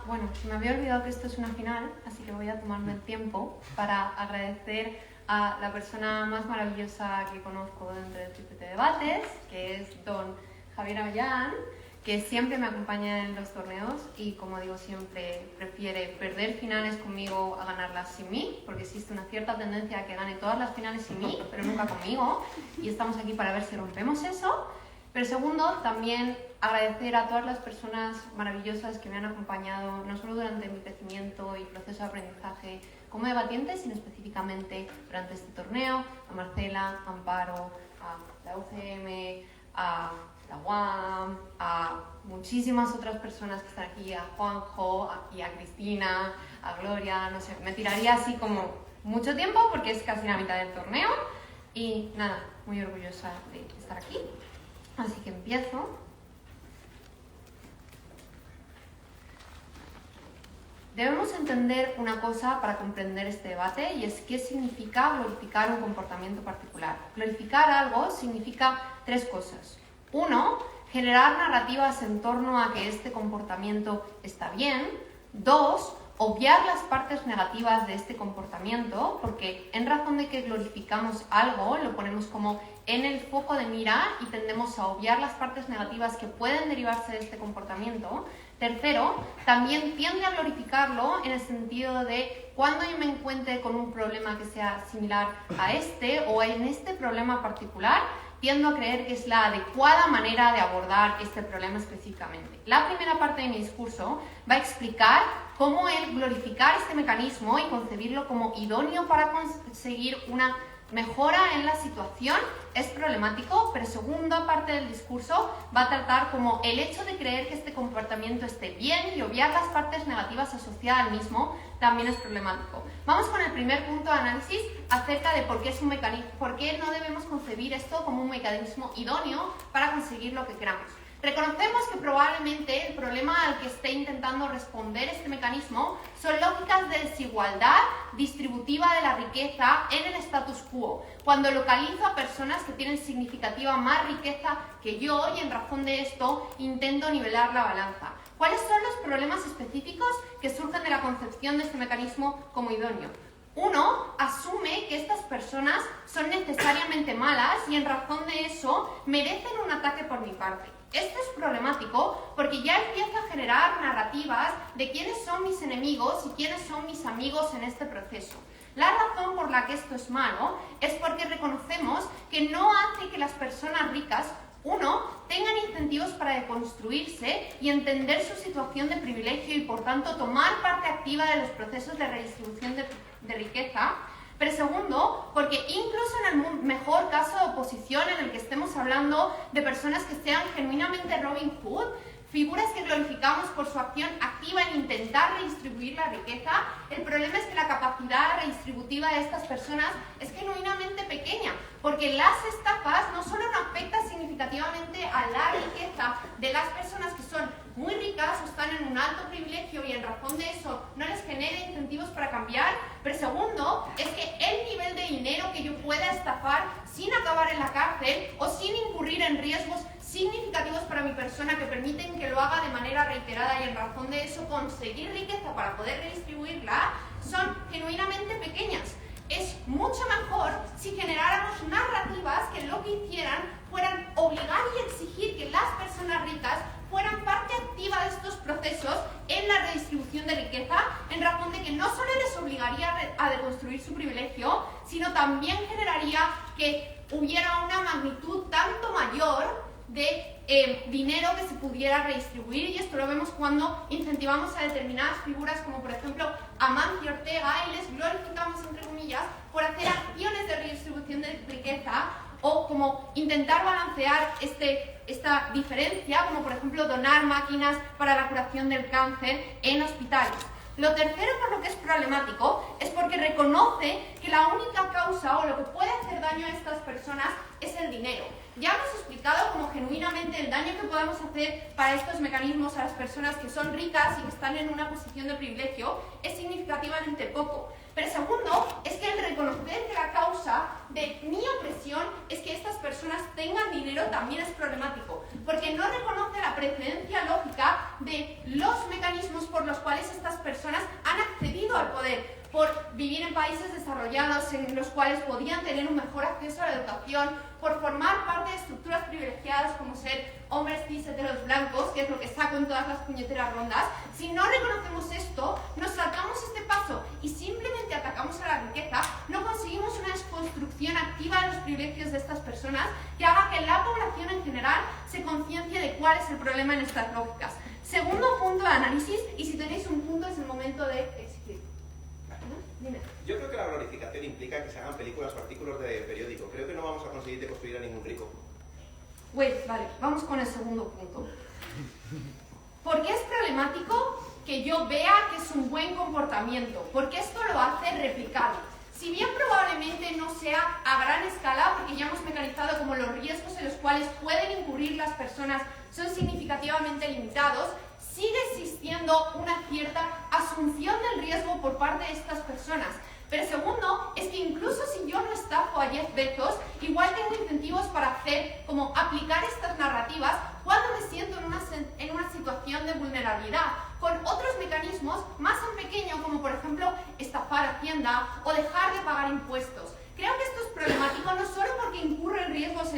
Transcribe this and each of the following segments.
Bueno, me había olvidado que esto es una final, así que voy a tomarme el tiempo para agradecer a la persona más maravillosa que conozco dentro de TPT Debates, que es don Javier Avellán, que siempre me acompaña en los torneos y, como digo siempre, prefiere perder finales conmigo a ganarlas sin mí, porque existe una cierta tendencia a que gane todas las finales sin mí, pero nunca conmigo, y estamos aquí para ver si rompemos eso. Pero segundo, también agradecer a todas las personas maravillosas que me han acompañado, no solo durante mi crecimiento y proceso de aprendizaje como debatiente, sino específicamente durante este torneo, a Marcela, a Amparo, a la UCM, a la UAM, a muchísimas otras personas que están aquí, a Juanjo, y a Cristina, a Gloria, no sé, me tiraría así como mucho tiempo porque es casi la mitad del torneo y nada, muy orgullosa de estar aquí. Así que empiezo. Debemos entender una cosa para comprender este debate y es qué significa glorificar un comportamiento particular. Glorificar algo significa tres cosas. Uno, generar narrativas en torno a que este comportamiento está bien. Dos, obviar las partes negativas de este comportamiento, porque en razón de que glorificamos algo, lo ponemos como en el foco de mira y tendemos a obviar las partes negativas que pueden derivarse de este comportamiento. Tercero, también tiende a glorificarlo en el sentido de cuando yo me encuentre con un problema que sea similar a este o en este problema particular, tiendo a creer que es la adecuada manera de abordar este problema específicamente. La primera parte de mi discurso va a explicar cómo el glorificar este mecanismo y concebirlo como idóneo para conseguir una mejora en la situación es problemático, pero segunda parte del discurso va a tratar como el hecho de creer que este comportamiento esté bien y obviar las partes negativas asociadas al mismo también es problemático. Vamos con el primer punto de análisis acerca de por qué es un mecanismo, por qué no debemos concebir esto como un mecanismo idóneo para conseguir lo que queramos. Reconocemos que probablemente el problema al que esté intentando responder este mecanismo son lógicas de desigualdad distributiva de la riqueza en el status quo, cuando localizo a personas que tienen significativa más riqueza que yo y en razón de esto intento nivelar la balanza. ¿Cuáles son los problemas específicos que surgen de la concepción de este mecanismo como idóneo? Uno, asume que estas personas son necesariamente malas y en razón de eso merecen un ataque por mi parte. Esto es problemático porque ya empieza a generar narrativas de quiénes son mis enemigos y quiénes son mis amigos en este proceso. La razón por la que esto es malo es porque reconocemos que no hace que las personas ricas, uno, tengan incentivos para deconstruirse y entender su situación de privilegio y por tanto tomar parte activa de los procesos de redistribución de riqueza. Pero segundo, porque incluso en el mejor caso de oposición en el que estemos hablando de personas que sean genuinamente Robin Hood, figuras que glorificamos por su acción activa en intentar redistribuir la riqueza, el problema es que la capacidad redistributiva de estas personas es genuinamente pequeña, porque las estafas no solo no afectan significativamente a la riqueza de las personas que son muy ricas o están en un alto privilegio y en razón de eso no les genera incentivos para cambiar, pero segundo, es que el nivel de dinero que yo pueda estafar sin acabar en la cárcel o sin incurrir en riesgos significativos para mi persona que permiten que lo haga de manera reiterada y en razón de eso conseguir riqueza para poder redistribuirla son genuinamente pequeñas. Es mucho mejor si generáramos narrativas que lo que hicieran fueran obligar y exigir que las personas ricas fueran parte activa de estos procesos en la redistribución de riqueza, en razón de que no solo les obligaría a deconstruir su privilegio, sino también generaría que hubiera una magnitud tanto mayor de dinero que se pudiera redistribuir, y esto lo vemos cuando incentivamos a determinadas figuras como por ejemplo Amancio Ortega y les glorificamos entre comillas por hacer acciones de redistribución de riqueza o como intentar balancear esta diferencia, como por ejemplo donar máquinas para la curación del cáncer en hospitales. Lo tercero por lo que es problemático es porque reconoce que la única causa o lo que puede hacer daño a estas personas es el dinero. Ya hemos explicado como genuinamente el daño que podemos hacer para estos mecanismos a las personas que son ricas y que están en una posición de privilegio es significativamente poco. Pero segundo, es que el reconocer que la causa de mi opresión es que estas personas tengan dinero también es problemático, porque no reconoce la precedencia lógica de los mecanismos por los cuales estas personas han accedido al poder, por vivir en países desarrollados en los cuales podían tener un mejor acceso a la educación, por formar parte de estructuras privilegiadas como ser hombres cis heteros blancos, que es lo que saco en todas las puñeteras rondas. Si no reconocemos esto, nos saltamos este paso y simplemente atacamos a la riqueza, no conseguimos una desconstrucción activa de los privilegios de estas personas que haga que la población en general se conciencie de cuál es el problema en estas lógicas. Segundo punto de análisis, y si tenéis un punto es el momento de exigir. Dime. Yo creo que la glorificación implica que se hagan películas o artículos de periódico. Creo que no vamos a conseguir deconstruir a ningún rico. Vale, vamos con el segundo punto. ¿Por qué es problemático que yo vea que es un buen comportamiento? Porque esto lo hace replicable. Si bien probablemente no sea a gran escala, porque ya hemos mecanizado como los riesgos en los cuales pueden incurrir las personas son significativamente limitados, sigue existiendo una cierta asunción del riesgo por parte de estas personas. Pero segundo, es que incluso si yo no estafo a Jeff Bezos, igual tengo incentivos para hacer, como aplicar estas narrativas cuando me siento en una situación de vulnerabilidad, con otros mecanismos más en pequeño, como por ejemplo estafar a Hacienda o dejar de pagar impuestos. Creo que esto es problemático no solo porque incurre en riesgos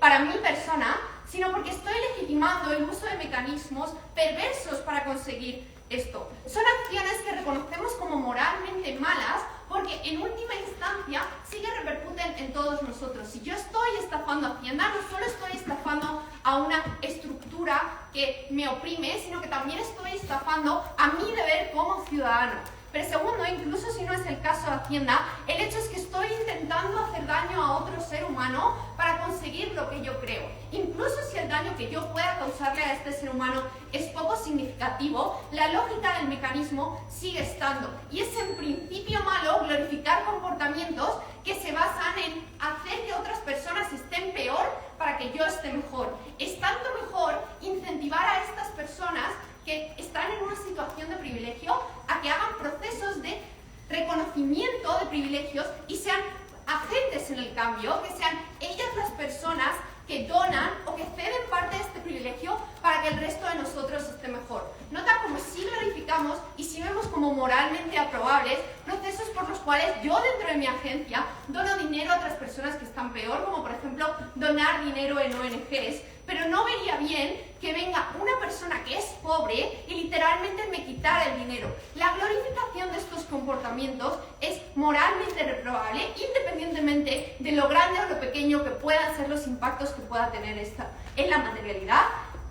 para mi persona, sino porque estoy legitimando el uso de mecanismos perversos para conseguir esto. Son acciones que reconocemos como moralmente malas porque en última instancia sí que repercuten en todos nosotros. Si yo estoy estafando a Hacienda, no solo estoy estafando a una estructura que me oprime, sino que también estoy estafando a mi deber como ciudadano. Pero segundo, incluso si no es el caso de Hacienda, el hecho es que estoy intentando hacer daño a otro ser humano para conseguir lo que yo creo. Incluso si el daño que yo pueda causarle a este ser humano es poco significativo, la lógica del mecanismo sigue estando. Y es en principio malo glorificar comportamientos que se basan en hacer que otras personas estén peor para que yo esté mejor. Estando mejor, incentivar a estas personas que están en una situación de privilegio a que hagan procesos de reconocimiento de privilegios y sean agentes en el cambio, que sean ellas las personas que donan o que ceden parte de este privilegio para que el resto de nosotros esté mejor. Nota como si glorificamos y si vemos como moralmente aprobables procesos por los cuales yo dentro de mi agencia dono dinero a otras personas que están peor, como por ejemplo donar dinero en ONGs, pero no vería bien que venga una persona que es pobre y literalmente me quitara el dinero. La glorificación de estos comportamientos es moralmente reprobable, independientemente de lo grande o lo pequeño que puedan ser los impactos que pueda tener esta en la materialidad.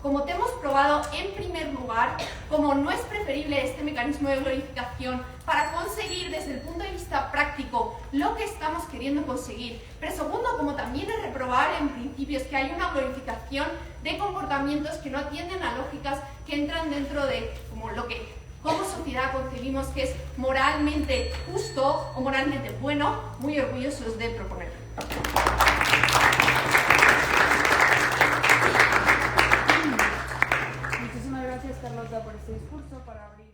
Como te hemos probado, en primer lugar, como no es preferible este mecanismo de glorificación para conseguir desde el punto de vista práctico lo que estamos queriendo conseguir, pero segundo, como también es reprobable en principio, es que hay una glorificación de comportamientos que no atienden a lógicas que entran dentro de como lo que como sociedad concebimos que es moralmente justo o moralmente bueno, muy orgullosos de proponer. Muchísimas gracias, Carlota, por este discurso, para abrir.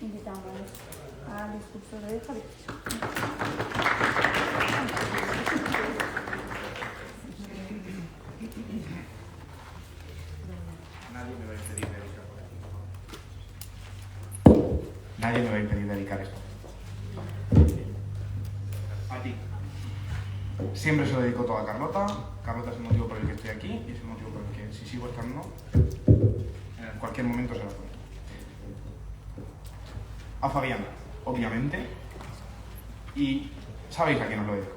Invitamos al discurso de Javier. Nadie me va a impedir dedicar por aquí. Nadie me va a impedir dedicar esto. A ti. Siempre se lo dedico todo a Carlota. Carlota es el motivo por el que estoy aquí y es el motivo por el que si sigo estando, en cualquier momento se lo cuento. A Fabián, obviamente, y sabéis a quién os lo digo.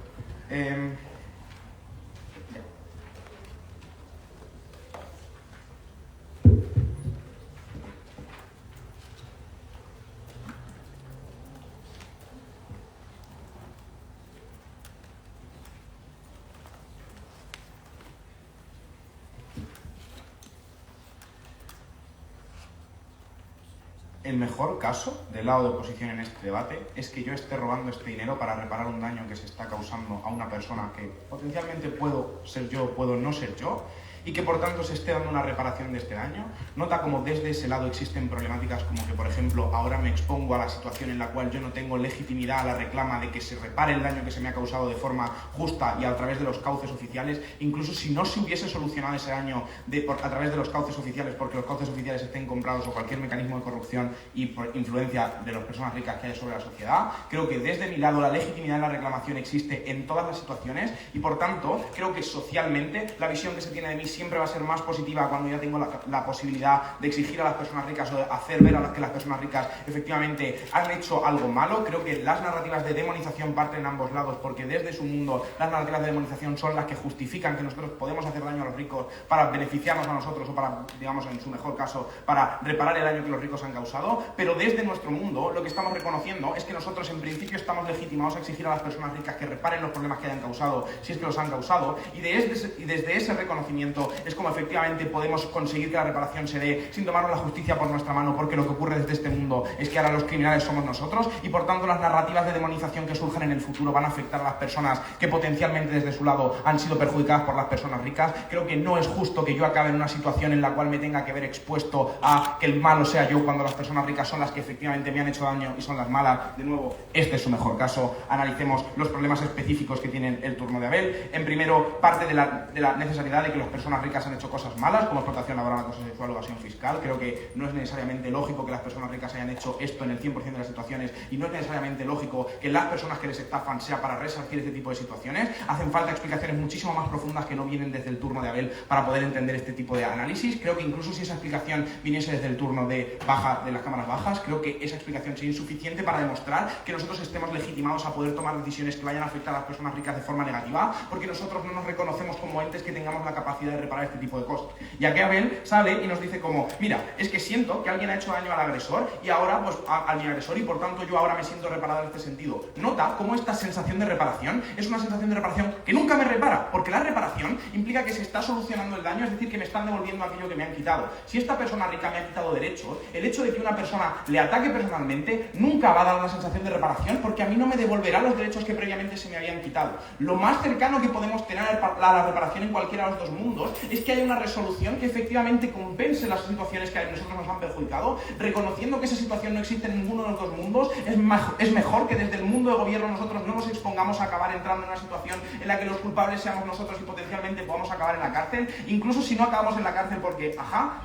el mejor caso del lado de oposición en este debate es que yo esté robando este dinero para reparar un daño que se está causando a una persona que potencialmente puedo ser yo, puedo no ser yo, y que por tanto se esté dando una reparación de este daño. Nota como desde ese lado existen problemáticas como que, por ejemplo, ahora me expongo a la situación en la cual yo no tengo legitimidad a la reclama de que se repare el daño que se me ha causado de forma justa y a través de los cauces oficiales, incluso si no se hubiese solucionado ese daño a través de los cauces oficiales porque los cauces oficiales estén comprados o cualquier mecanismo de corrupción y por influencia de las personas ricas que hay sobre la sociedad. Creo que desde mi lado la legitimidad de la reclamación existe en todas las situaciones y por tanto creo que socialmente la visión que se tiene de mí siempre va a ser más positiva cuando ya tengo la posibilidad de exigir a las personas ricas o de hacer ver a que las personas ricas efectivamente han hecho algo malo. Creo que las narrativas de demonización parten en ambos lados, porque desde su mundo las narrativas de demonización son las que justifican que nosotros podemos hacer daño a los ricos para beneficiarnos a nosotros o para, digamos, en su mejor caso, para reparar el daño que los ricos han causado. Pero desde nuestro mundo lo que estamos reconociendo es que nosotros en principio estamos legitimados a exigir a las personas ricas que reparen los problemas que hayan causado, si es que los han causado, y desde ese reconocimiento es como efectivamente podemos conseguir que la reparación se dé sin tomarnos la justicia por nuestra mano, porque lo que ocurre desde este mundo es que ahora los criminales somos nosotros y por tanto las narrativas de demonización que surjan en el futuro van a afectar a las personas que potencialmente desde su lado han sido perjudicadas por las personas ricas. Creo que no es justo que yo acabe en una situación en la cual me tenga que ver expuesto a que el malo sea yo cuando las personas ricas son las que efectivamente me han hecho daño y son las malas. De nuevo, este es su mejor caso. Analicemos los problemas específicos que tienen el turno de Abel. En primero, parte de la necesidad de que las personas ricas han hecho cosas malas, como explotación laboral, acoso sexual o evasión fiscal. Creo que no es necesariamente lógico que las personas ricas hayan hecho esto en el 100% de las situaciones y no es necesariamente lógico que las personas que les estafan sea para resarcir este tipo de situaciones. Hacen falta explicaciones muchísimo más profundas que no vienen desde el turno de Abel para poder entender este tipo de análisis. Creo que incluso si esa explicación viniese desde el turno de las cámaras bajas, creo que esa explicación sería insuficiente para demostrar que nosotros estemos legitimados a poder tomar decisiones que vayan a afectar a las personas ricas de forma negativa, porque nosotros no nos reconocemos como entes que tengamos la capacidad de reparar este tipo de cosas. Ya que Abel sale y nos dice como, mira, es que siento que alguien ha hecho daño al agresor y ahora, pues, a mi agresor, y por tanto yo ahora me siento reparado en este sentido. Nota cómo esta sensación de reparación es una sensación de reparación que nunca me repara, porque la reparación implica que se está solucionando el daño, es decir, que me están devolviendo aquello que me han quitado. Si esta persona rica me ha quitado derechos, el hecho de que una persona le ataque personalmente nunca va a dar una sensación de reparación, porque a mí no me devolverá los derechos que previamente se me habían quitado. Lo más cercano que podemos tener a la reparación en cualquiera de los dos mundos es que haya una resolución que efectivamente compense las situaciones que a nosotros nos han perjudicado, reconociendo que esa situación no existe en ninguno de los dos mundos. Es mejor que desde el mundo de gobierno nosotros no nos expongamos a acabar entrando en una situación en la que los culpables seamos nosotros y potencialmente podamos acabar en la cárcel, incluso si no acabamos en la cárcel porque,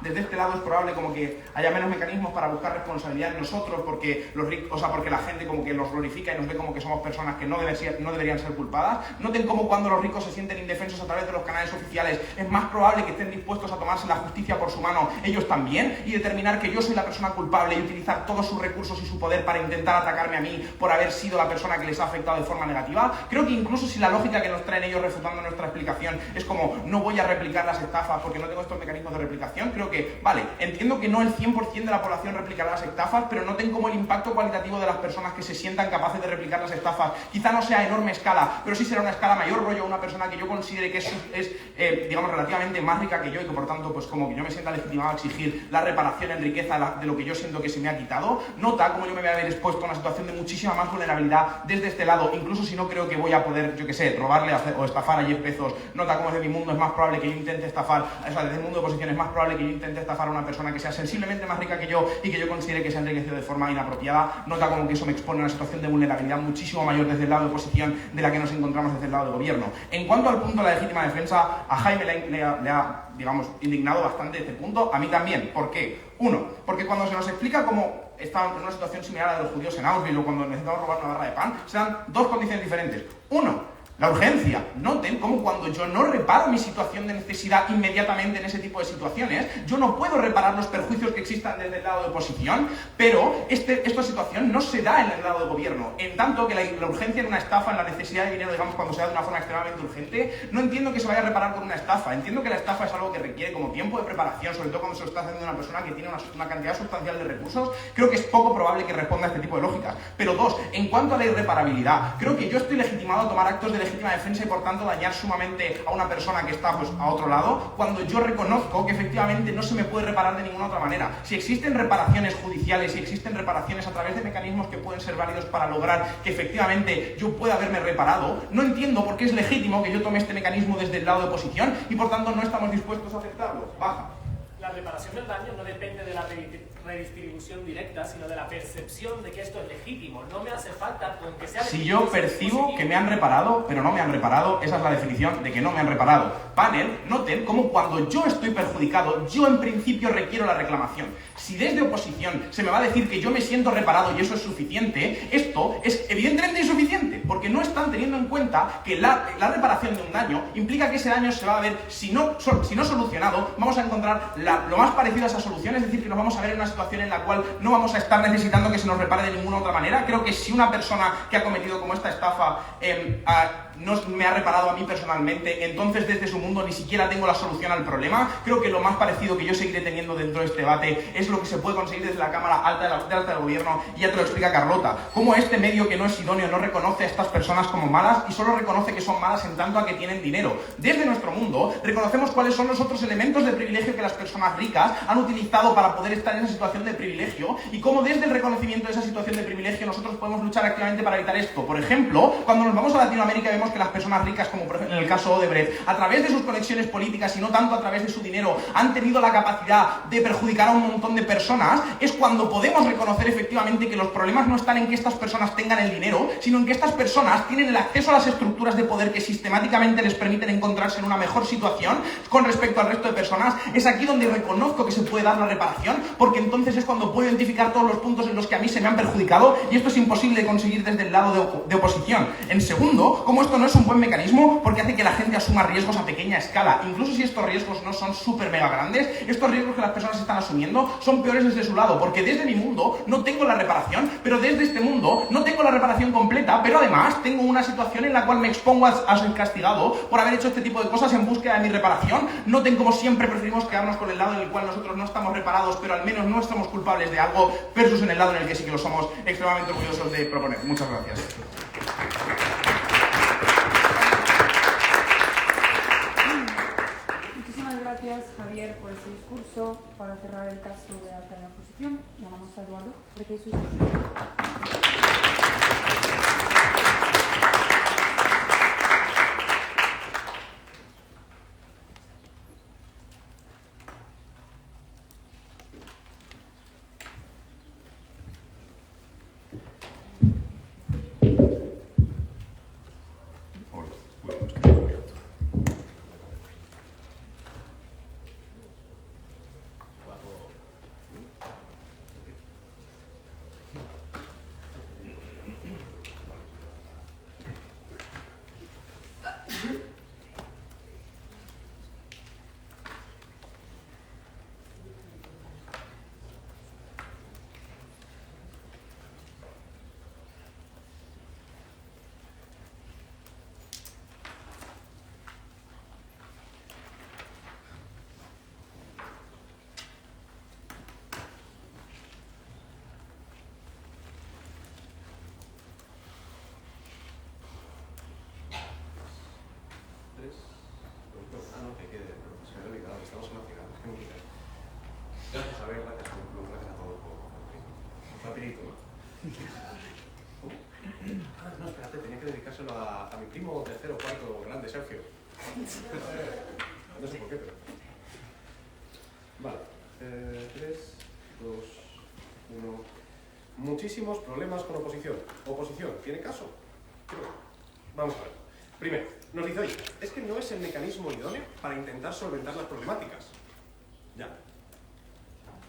desde este lado es probable como que haya menos mecanismos para buscar responsabilidad en nosotros, porque los ricos, porque la gente como que los glorifica y nos ve como que somos personas que no deberían ser culpadas. Noten cómo cuando los ricos se sienten indefensos a través de los canales oficiales es más probable que estén dispuestos a tomarse la justicia por su mano ellos también y determinar que yo soy la persona culpable y utilizar todos sus recursos y su poder para intentar atacarme a mí por haber sido la persona que les ha afectado de forma negativa. Creo que incluso si la lógica que nos traen ellos refutando nuestra explicación es como no voy a replicar las estafas porque no tengo estos mecanismos de replicación, creo que, vale, entiendo que no el 100% de la población replicará las estafas, pero noten como el impacto cualitativo de las personas que se sientan capaces de replicar las estafas quizá no sea a enorme escala, pero sí será una escala mayor, rollo una persona que yo considere que es digamos, relativamente más rica que yo y que por tanto, pues como que yo me sienta legitimado a exigir la reparación en riqueza de lo que yo siento que se me ha quitado. Nota cómo yo me voy a ver expuesto a una situación de muchísima más vulnerabilidad desde este lado, incluso si no creo que voy a poder, yo que sé, robarle o estafar a Jeff Bezos. Nota cómo desde mi mundo es más probable que yo intente estafar, o sea, desde el mundo de oposición es más probable que yo intente estafar a una persona que sea sensiblemente más rica que yo y que yo considere que se ha enriquecido de forma inapropiada. Nota cómo que eso me expone a una situación de vulnerabilidad muchísimo mayor desde el lado de oposición de la que nos encontramos desde el lado de gobierno. En cuanto al punto de la legítima defensa, a Jaime le ha digamos, indignado bastante este punto, a mí también. ¿Por qué? Uno, porque cuando se nos explica cómo está en una situación similar a la de los judíos en Auschwitz o cuando necesitamos robar una barra de pan, se dan dos condiciones diferentes. Uno, la urgencia. Noten cómo cuando yo no reparo mi situación de necesidad inmediatamente en ese tipo de situaciones, yo no puedo reparar los perjuicios que existan desde el lado de oposición, pero esta situación no se da en el lado de gobierno. En tanto que la urgencia en una estafa, en la necesidad de dinero, digamos, cuando se da de una forma extremadamente urgente, no entiendo que se vaya a reparar con una estafa. Entiendo que la estafa es algo que requiere como tiempo de preparación, sobre todo cuando se lo está haciendo una persona que tiene una cantidad sustancial de recursos. Creo que es poco probable que responda a este tipo de lógicas. Pero dos, en cuanto a la irreparabilidad, creo que yo estoy legitimado a tomar actos de legítima defensa y por tanto dañar sumamente a una persona que está pues a otro lado, cuando yo reconozco que efectivamente no se me puede reparar de ninguna otra manera. Si existen reparaciones judiciales, si existen reparaciones a través de mecanismos que pueden ser válidos para lograr que efectivamente yo pueda haberme reparado, no entiendo por qué es legítimo que yo tome este mecanismo desde el lado de oposición y por tanto no estamos dispuestos a aceptarlo. Baja. La reparación del daño no depende de la redistribución directa, sino de la percepción de que esto es legítimo. No me hace falta con que sea legítimo. Si yo percibo que me han reparado, pero no me han reparado, esa es la definición de que no me han reparado. Panel, noten cómo cuando yo estoy perjudicado, yo en principio requiero la reclamación. Si desde oposición se me va a decir que yo me siento reparado y eso es suficiente, esto es evidentemente insuficiente, porque no están teniendo en cuenta que la reparación de un daño implica que ese daño se va a ver, si no solucionado, vamos a encontrar lo más parecido a esa solución, es decir, que nos vamos a ver en una situación en la cual no vamos a estar necesitando que se nos repare de ninguna otra manera. Creo que si una persona que ha cometido como esta estafa no me ha reparado a mí personalmente, entonces desde su mundo ni siquiera tengo la solución al problema. Creo que lo más parecido que yo seguiré teniendo dentro de este debate es lo que se puede conseguir desde la Cámara Alta del Gobierno, y ya te lo explica Carlota, cómo este medio que no es idóneo no reconoce a estas personas como malas y solo reconoce que son malas en tanto a que tienen dinero. Desde nuestro mundo reconocemos cuáles son los otros elementos de privilegio que las personas ricas han utilizado para poder estar en esa situación de privilegio y cómo desde el reconocimiento de esa situación de privilegio nosotros podemos luchar activamente para evitar esto. Por ejemplo, cuando nos vamos a Latinoamérica vemos que las personas ricas, como por ejemplo en el caso Odebrecht, a través de sus conexiones políticas y no tanto a través de su dinero, han tenido la capacidad de perjudicar a un montón de personas. Es cuando podemos reconocer efectivamente que los problemas no están en que estas personas tengan el dinero, sino en que estas personas tienen el acceso a las estructuras de poder que sistemáticamente les permiten encontrarse en una mejor situación con respecto al resto de personas. Es aquí donde reconozco que se puede dar la reparación, porque entonces es cuando puedo identificar todos los puntos en los que a mí se me han perjudicado, y esto es imposible de conseguir desde el lado de oposición. En segundo, como esto no es un buen mecanismo, porque hace que la gente asuma riesgos a pequeña escala. Incluso si estos riesgos no son súper mega grandes, estos riesgos que las personas están asumiendo son peores desde su lado, porque desde mi mundo no tengo la reparación, pero desde este mundo no tengo la reparación completa, pero además tengo una situación en la cual me expongo a ser castigado por haber hecho este tipo de cosas en búsqueda de mi reparación. Noten como siempre preferimos quedarnos con el lado en el cual nosotros no estamos reparados, pero al menos no estamos culpables de algo, versus en el lado en el que sí que lo somos extremadamente orgullosos de proponer. Muchas gracias. Muchísimas gracias, Javier, por ese discurso. Para cerrar el caso de alta de la oposición, llamamos a Eduardo, porque su discurso. Gracias a ver, gracias a todos por rapidito, ¿no? No, espérate, tenía que dedicárselo a mi primo tercero o cuarto grande, Sergio. No sé por qué, pero... Vale. 3, 2, 1... Muchísimos problemas con oposición. Oposición, ¿tiene caso? Vamos a ver. Primero, nos dice, oye, es que no es el mecanismo idóneo para intentar solventar las problemáticas. Ya.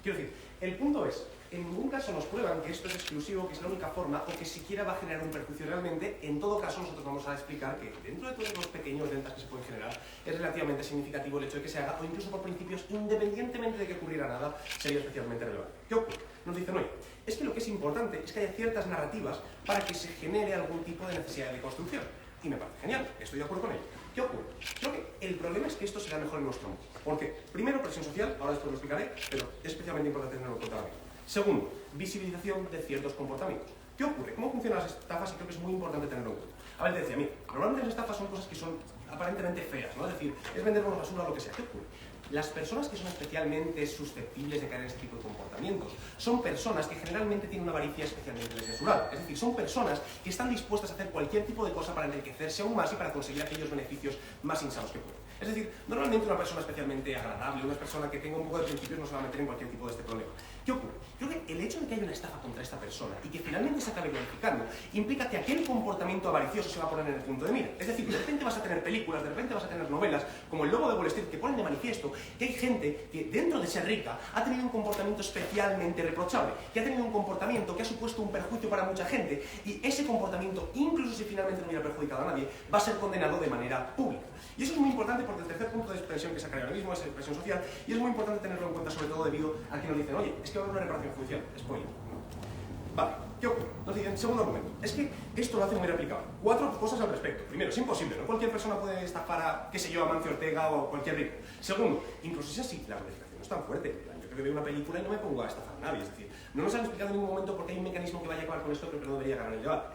Quiero decir, el punto es, en ningún caso nos prueban que esto es exclusivo, que es la única forma, o que siquiera va a generar un perjuicio realmente. En todo caso, nosotros vamos a explicar que dentro de todos los pequeños ventas que se pueden generar, es relativamente significativo el hecho de que se haga, o incluso por principios, independientemente de que ocurriera nada, sería especialmente relevante. ¿Qué ocurre? Nos dicen, oye, es que lo que es importante es que haya ciertas narrativas para que se genere algún tipo de necesidad de construcción. Y me parece genial, estoy de acuerdo con ello. ¿Qué ocurre? Creo que el problema es que esto será mejor en nuestro mundo. ¿Por qué? Primero, presión social, ahora después lo explicaré, pero es especialmente importante tenerlo en cuenta ahora mismo. Segundo, visibilización de ciertos comportamientos. ¿Qué ocurre? ¿Cómo funcionan las estafas? Y creo que es muy importante tenerlo en cuenta. A ver, te decía, mira, normalmente las estafas son cosas que son aparentemente feas, ¿no? Es decir, es vender una basura o lo que sea. ¿Qué ocurre? Las personas que son especialmente susceptibles de caer en este tipo de comportamientos son personas que generalmente tienen una avaricia especialmente desmesurada. Es decir, son personas que están dispuestas a hacer cualquier tipo de cosa para enriquecerse aún más y para conseguir aquellos beneficios más insanos que pueden. Es decir, normalmente una persona especialmente agradable, una persona que tenga un poco de principios no se va a meter en cualquier tipo de este problema. ¿Qué ocurre? Creo que el hecho de que haya una estafa contra esta persona y que finalmente se acabe glorificando implica que aquel comportamiento avaricioso se va a poner en el punto de mira. Es decir, de repente vas a tener películas, de repente vas a tener novelas como El Lobo de Wall Street que ponen de manifiesto que hay gente que dentro de ser rica ha tenido un comportamiento especialmente reprochable, que ha tenido un comportamiento que ha supuesto un perjuicio para mucha gente y ese comportamiento, incluso si finalmente no hubiera perjudicado a nadie, va a ser condenado de manera pública. Y eso es muy importante porque el tercer punto de expresión que sacaré ahora mismo es expresión social y es muy importante tenerlo en cuenta sobre todo debido a que nos dicen, oye, es que va a haber una reparación judicial. Spoiler. No. Vale, ¿qué ocurre? Nos dicen, segundo argumento, es que esto lo hace muy replicable. 4 cosas al respecto. Primero, es imposible, no cualquier persona puede estafar a, qué sé yo, a Mancio Ortega o cualquier rico. Segundo, incluso si es así, la verificación no es tan fuerte. Yo que veo una película y no me pongo a estafar a nadie, es decir, no nos han explicado en ningún momento por qué hay un mecanismo que vaya a acabar con esto, pero que no debería ganar el debate.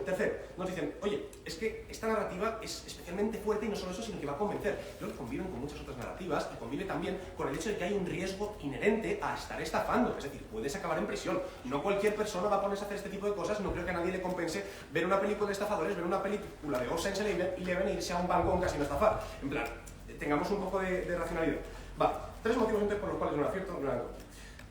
Tercero, nos dicen, oye, es que esta narrativa es especialmente fuerte y no solo eso, sino que va a convencer. Creo que conviven con muchas otras narrativas y convive también con el hecho de que hay un riesgo inherente a estar estafando. Es decir, puedes acabar en prisión. No cualquier persona va a ponerse a hacer este tipo de cosas. No creo que a nadie le compense ver una película de estafadores, ver una película de Ocean's Eleven e irse a un banco a un casino a estafar. En plan, tengamos un poco de racionalidad. Vale, 3 motivos entonces por los cuales no lo acierto, no lo hago.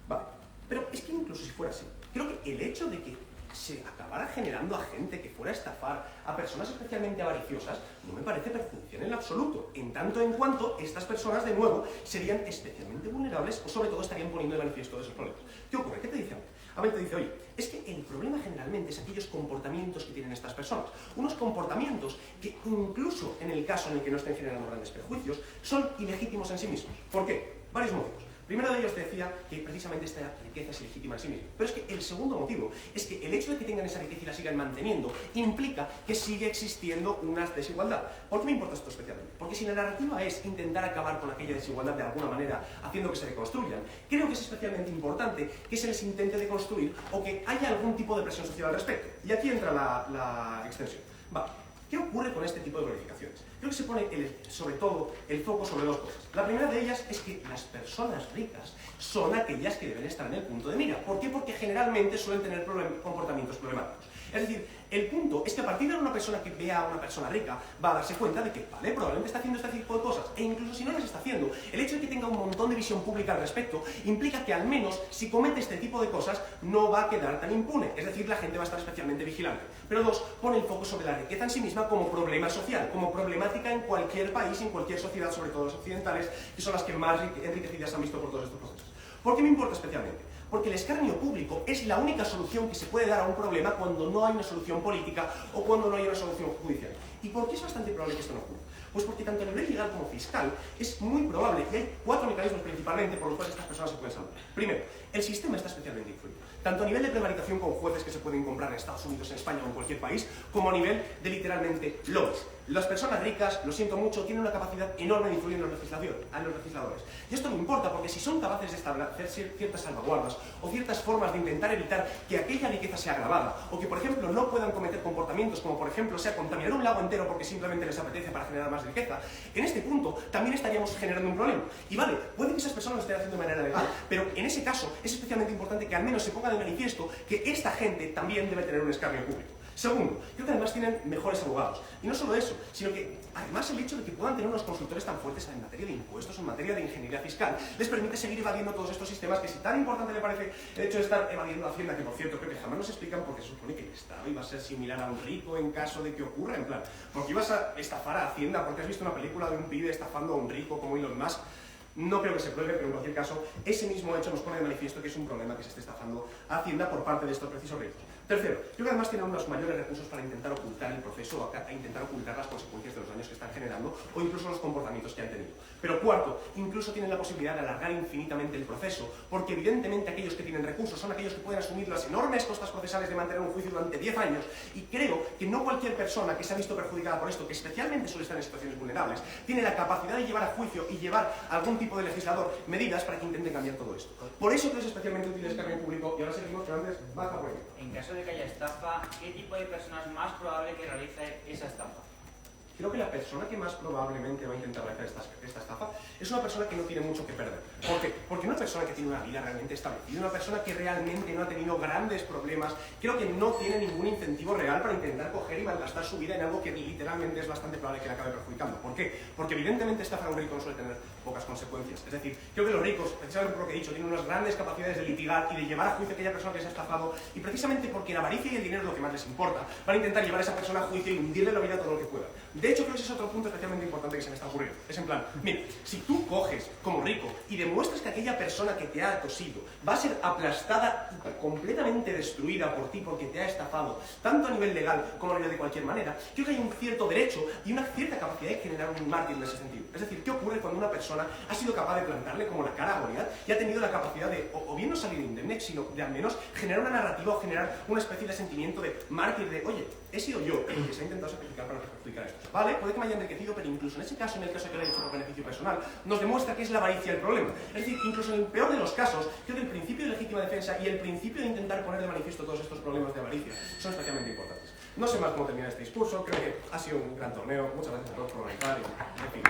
Vale, pero es que incluso si fuera así, creo que el hecho de que se acabara generando a gente que fuera a estafar a personas especialmente avariciosas no me parece perjudicial en absoluto, en tanto en cuanto estas personas, de nuevo, serían especialmente vulnerables o sobre todo estarían poniendo de manifiesto esos problemas. ¿Qué ocurre? ¿Qué te dice? A ver, te dice, oye, es que el problema generalmente es aquellos comportamientos que tienen estas personas. Unos comportamientos que incluso en el caso en el que no estén generando grandes perjuicios, son ilegítimos en sí mismos. ¿Por qué? Varios motivos. Primero de ellos te decía que precisamente esta riqueza es ilegítima en sí misma. Pero es que el segundo motivo es que el hecho de que tengan esa riqueza y la sigan manteniendo implica que sigue existiendo una desigualdad. ¿Por qué me importa esto especialmente? Porque si la narrativa es intentar acabar con aquella desigualdad de alguna manera, haciendo que se reconstruyan, creo que es especialmente importante que se les intente deconstruir o que haya algún tipo de presión social al respecto. Y aquí entra la extensión. Vale. ¿Qué ocurre con este tipo de glorificaciones? Creo que se pone sobre todo el foco sobre 2 cosas. La primera de ellas es que las personas ricas son aquellas que deben estar en el punto de mira. ¿Por qué? Porque generalmente suelen tener comportamientos problemáticos. Es decir, el punto es que a partir de una persona que vea a una persona rica va a darse cuenta de que, vale, probablemente está haciendo este tipo de cosas, e incluso si no las está haciendo, el hecho de que tenga un montón de visión pública al respecto implica que al menos si comete este tipo de cosas no va a quedar tan impune, es decir, la gente va a estar especialmente vigilante. Pero 2, pone el foco sobre la riqueza en sí misma como problema social, como problemática en cualquier país, en cualquier sociedad, sobre todo las occidentales, que son las que más enriquecidas se han visto por todos estos procesos. ¿Por qué me importa especialmente? Porque el escarnio público es la única solución que se puede dar a un problema cuando no hay una solución política o cuando no hay una solución judicial. ¿Y por qué es bastante probable que esto no ocurra? Pues porque tanto a nivel legal como fiscal es muy probable, y hay 4 mecanismos principalmente por los cuales estas personas se pueden salvar. Primero, el sistema está especialmente influido, tanto a nivel de prevaricación con jueces que se pueden comprar en Estados Unidos, en España o en cualquier país, como a nivel de literalmente lobbies. Las personas ricas, lo siento mucho, tienen una capacidad enorme de influir en los legisladores. Y esto no importa porque si son capaces de establecer ciertas salvaguardas o ciertas formas de intentar evitar que aquella riqueza sea agravada o que, por ejemplo, no puedan cometer comportamientos como, por ejemplo, sea contaminar un lago entero porque simplemente les apetece para generar más riqueza, en este punto también estaríamos generando un problema. Y vale, puede que esas personas lo estén haciendo de manera legal, pero en ese caso es especialmente importante que al menos se ponga de manifiesto que esta gente también debe tener un escarnio público. Segundo, creo que además tienen mejores abogados. Y no solo eso, sino que además el hecho de que puedan tener unos consultores tan fuertes en materia de impuestos, en materia de ingeniería fiscal, les permite seguir evadiendo todos estos sistemas que si tan importante le parece el hecho de estar evadiendo la Hacienda, que por cierto creo que jamás nos explican porque se supone que el Estado iba a ser similar a un rico en caso de que ocurra, en plan, porque ibas a estafar a Hacienda porque has visto una película de un pibe estafando a un rico como Elon Musk. No creo que se pruebe, pero en cualquier caso, ese mismo hecho nos pone de manifiesto que es un problema que se esté estafando a Hacienda por parte de estos precisos ricos. Tercero, creo que además tienen unos mayores recursos para intentar ocultar el proceso o intentar ocultar las consecuencias de los daños que están generando o incluso los comportamientos que han tenido. Pero cuarto, incluso tienen la posibilidad de alargar infinitamente el proceso, porque evidentemente aquellos que tienen recursos son aquellos que pueden asumir las enormes costas procesales de mantener un juicio durante 10 años, y creo que no cualquier persona que se ha visto perjudicada por esto, que especialmente suele estar en situaciones vulnerables, tiene la capacidad de llevar a juicio y llevar a algún tipo de legislador medidas para que intenten cambiar todo esto. Por eso creo que es especialmente útil el escarnio público, y ahora seguimos que antes baja por ello. En caso caso de que haya estafa, ¿qué tipo de persona es más probable que realice esa estafa? Creo que la persona que más probablemente va a intentar realizar esta estafa es una persona que no tiene mucho que perder. ¿Por qué? Porque una persona que tiene una vida realmente establecida, una persona que realmente no ha tenido grandes problemas, creo que no tiene ningún incentivo real para intentar coger y malgastar su vida en algo que literalmente es bastante probable que le acabe perjudicando. ¿Por qué? Porque evidentemente estafar a un rico no suele tener pocas consecuencias. Es decir, creo que los ricos, precisamente por lo que he dicho, tienen unas grandes capacidades de litigar y de llevar a juicio a aquella persona que se ha estafado, y precisamente porque la avaricia y el dinero es lo que más les importa, van a intentar llevar a esa persona a juicio y hundirle la vida todo lo que puedan. De hecho, creo que ese es otro punto especialmente importante que se me está ocurriendo. Es en plan, mira, si tú coges como rico y demuestras que aquella persona que te ha tosido va a ser aplastada y completamente destruida por ti porque te ha estafado, tanto a nivel legal como a nivel de cualquier manera, creo que hay un cierto derecho y una cierta capacidad de generar un mártir en ese sentido. Es decir, ¿qué ocurre cuando una persona ha sido capaz de plantarle como la cara a Goliat y ha tenido la capacidad de, o bien no salir indemne, sino de al menos generar una narrativa o generar una especie de sentimiento de mártir de, oye, he sido yo el que se ha intentado sacrificar para perjudicar esto. Vale, puede que me haya enriquecido, pero incluso en ese caso, en el caso que lo he hecho por beneficio personal, nos demuestra que es la avaricia el problema. Es decir, incluso en el peor de los casos, creo que el principio de legítima defensa y el principio de intentar poner de manifiesto todos estos problemas de avaricia son especialmente importantes. No sé más cómo terminar este discurso, creo que ha sido un gran torneo. Muchas gracias a todos por organizar y, en fin,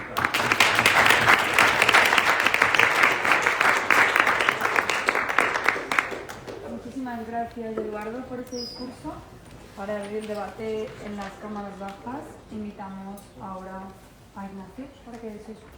Muchísimas gracias, Eduardo, por ese discurso. Para abrir el debate en las cámaras bajas, invitamos ahora a Ignacio para que dé su discurso.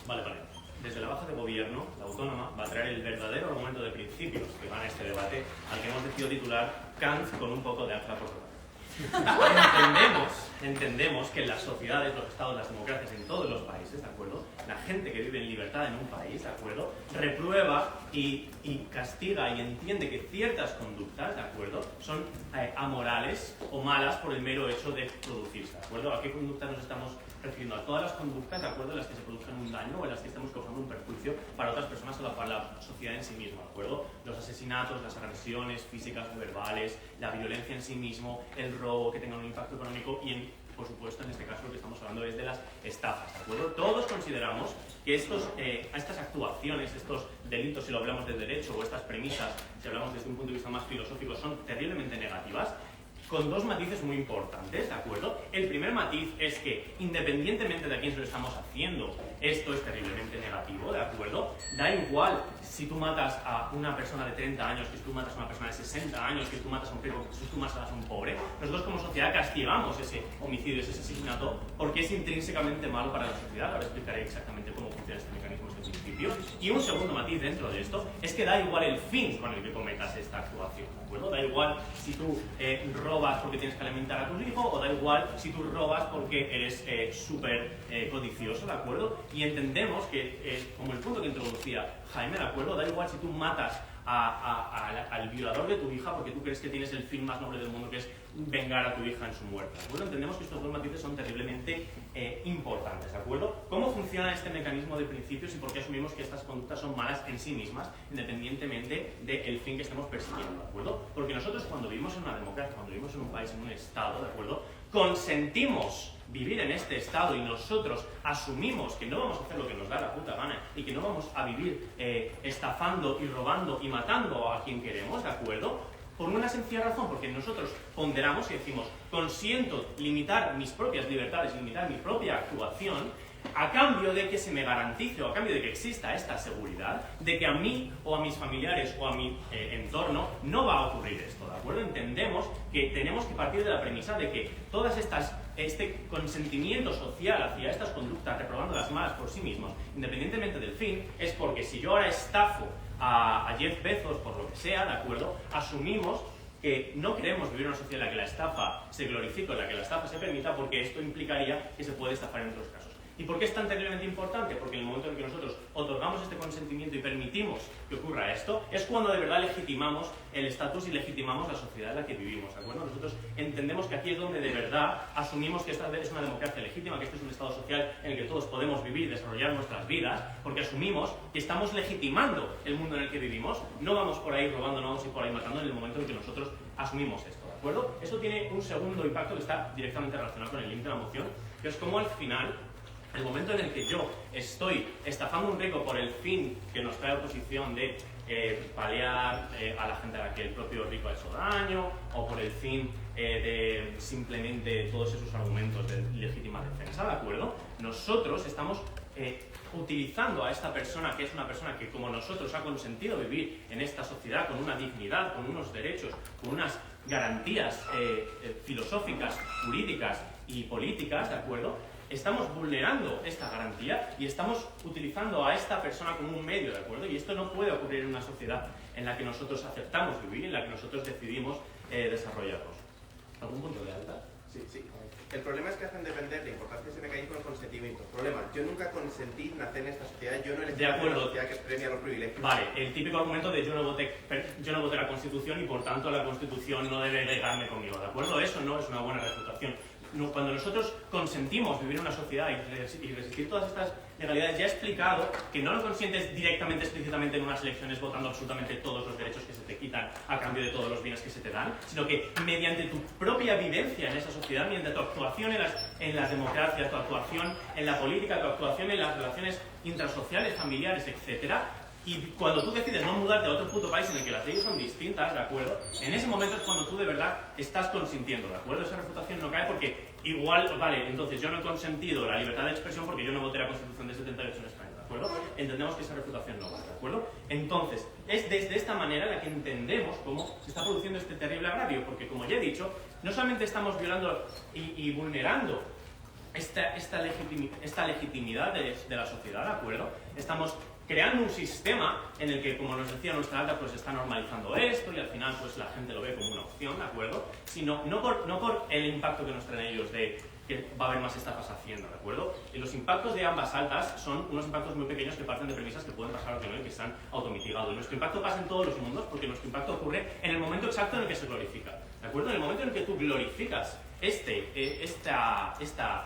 Vale. Desde la baja de gobierno, la autónoma va a traer el verdadero argumento de principios que van a este debate, al que hemos decidido titular Kant con un poco de Ángela Portugal. Entendemos que en las sociedades, los estados, las democracias en todos los países, ¿de acuerdo? La gente que vive en libertad en un país, ¿de acuerdo? Reprueba y castiga y entiende que ciertas conductas, ¿de acuerdo? Son amorales o malas por el mero hecho de producirse, ¿de acuerdo? ¿A qué conductas nos estamos refiriendo? A todas las conductas, ¿de acuerdo? En las que se produzcan un daño o en las que estamos causando un perjuicio para otras personas o para la sociedad en sí misma, ¿de acuerdo? Los asesinatos, las agresiones físicas o verbales, la violencia en sí mismo, el robo que tenga un impacto económico y, por supuesto, en este caso lo que estamos hablando es de las estafas, ¿de acuerdo? Todos consideramos que estas actuaciones, estos delitos, si lo hablamos del derecho, o estas premisas, si hablamos desde un punto de vista más filosófico, son terriblemente negativas, con dos matices muy importantes, ¿de acuerdo? El primer matiz es que, independientemente de a quién se lo estamos haciendo, esto es terriblemente negativo, ¿de acuerdo? Da igual si tú matas a una persona de 30 años, que si tú matas a una persona de 60 años, que si tú matas a un rico, que si tú matas a un pobre. Nosotros como sociedad castigamos ese homicidio, ese asesinato, porque es intrínsecamente malo para la sociedad. Ahora explicaré exactamente cómo funciona este mecanismo desde el principio. Y un segundo matiz dentro de esto es que da igual el fin con el que cometas esta actuación, ¿de acuerdo? Da igual si tú robas porque tienes que alimentar a tu hijo, o da igual si tú robas porque eres súper codicioso, ¿de acuerdo? Y entendemos que, como el punto que introducía Jaime, ¿de acuerdo? Da igual si tú matas al violador de tu hija porque tú crees que tienes el fin más noble del mundo, que es vengar a tu hija en su muerte, ¿de acuerdo? Entendemos que estos dos matices son terriblemente importantes, ¿de acuerdo? ¿Cómo funciona este mecanismo de principios y por qué asumimos que estas conductas son malas en sí mismas, independientemente del fin que estemos persiguiendo, ¿de acuerdo? Porque nosotros, cuando vivimos en una democracia, cuando vivimos en un país, en un estado, ¿de acuerdo?, consentimos vivir en este estado y nosotros asumimos que no vamos a hacer lo que nos da la puta gana y que no vamos a vivir estafando y robando y matando a quien queremos, ¿de acuerdo? Por una sencilla razón, porque nosotros ponderamos y decimos, consiento limitar mis propias libertades, limitar mi propia actuación, a cambio de que se me garantice o a cambio de que exista esta seguridad de que a mí o a mis familiares o a mi entorno no va a ocurrir esto, ¿de acuerdo? Entendemos que tenemos que partir de la premisa de que todas este consentimiento social hacia estas conductas, reprobando las malas por sí mismos, independientemente del fin, es porque si yo ahora estafo a Jeff Bezos por lo que sea, ¿de acuerdo? Asumimos que no queremos vivir en una sociedad en la que la estafa se glorifique, en la que la estafa se permita, porque esto implicaría que se puede estafar en otros casos. ¿Y por qué es tan terriblemente importante? Porque en el momento en que nosotros otorgamos este consentimiento y permitimos que ocurra esto, es cuando de verdad legitimamos el estatus y legitimamos la sociedad en la que vivimos, ¿de acuerdo? Nosotros entendemos que aquí es donde de verdad asumimos que esta es una democracia legítima, que este es un estado social en el que todos podemos vivir y desarrollar nuestras vidas, porque asumimos que estamos legitimando el mundo en el que vivimos, no vamos por ahí robando, no vamos a ir por ahí matando en el momento en que nosotros asumimos esto, ¿de acuerdo? Eso tiene un segundo impacto que está directamente relacionado con el link de la moción, que es como al final, el momento en el que yo estoy estafando a un rico por el fin que nos trae oposición de paliar a la gente a la que el propio rico ha hecho daño, o por el fin de simplemente todos esos argumentos de legítima defensa, ¿de acuerdo? Nosotros estamos utilizando a esta persona, que es una persona que como nosotros ha consentido vivir en esta sociedad con una dignidad, con unos derechos, con unas garantías filosóficas, jurídicas y políticas, ¿de acuerdo? Estamos vulnerando esta garantía y estamos utilizando a esta persona como un medio, ¿de acuerdo? Y esto no puede ocurrir en una sociedad en la que nosotros aceptamos vivir, en la que nosotros decidimos desarrollarnos. ¿Algún punto de alta? Sí. El problema es que hacen depender la importancia de ese mecanismo del consentimiento. Problema, yo nunca consentí nacer en esta sociedad, yo no elegí una sociedad que premia los privilegios. Vale, el típico argumento de yo no voté la Constitución y por tanto la Constitución no debe llegarme conmigo, ¿de acuerdo? Eso no es una buena refutación. Cuando nosotros consentimos vivir en una sociedad y resistir todas estas legalidades, ya he explicado que no lo consientes directamente, explícitamente en unas elecciones votando absolutamente todos los derechos que se te quitan a cambio de todos los bienes que se te dan, sino que mediante tu propia vivencia en esa sociedad, mediante tu actuación en las democracias, tu actuación en la política, tu actuación en las relaciones intrasociales, familiares, etcétera. Y cuando tú decides no mudarte a otro puto país en el que las leyes son distintas, ¿de acuerdo? En ese momento es cuando tú de verdad estás consintiendo, ¿de acuerdo? Esa refutación no cae porque igual, vale, entonces yo no he consentido la libertad de expresión porque yo no voté la Constitución de 78 en España, ¿de acuerdo? Entendemos que esa refutación no vale, ¿de acuerdo? Entonces, es desde esta manera la que entendemos cómo se está produciendo este terrible agravio, porque como ya he dicho, no solamente estamos violando y vulnerando esta legitimidad de la sociedad, ¿de acuerdo? Estamos creando un sistema en el que, como nos decía nuestra alta, pues está normalizando esto y al final pues la gente lo ve como una opción, ¿de acuerdo? Sino no por el impacto que nos traen ellos de que va a haber más estafas haciendo, ¿de acuerdo? Y los impactos de ambas altas son unos impactos muy pequeños que parten de premisas que pueden pasar o que no y que están automitigados. Nuestro impacto pasa en todos los mundos porque nuestro impacto ocurre en el momento exacto en el que se glorifica, ¿de acuerdo? En el momento en el que tú glorificas esta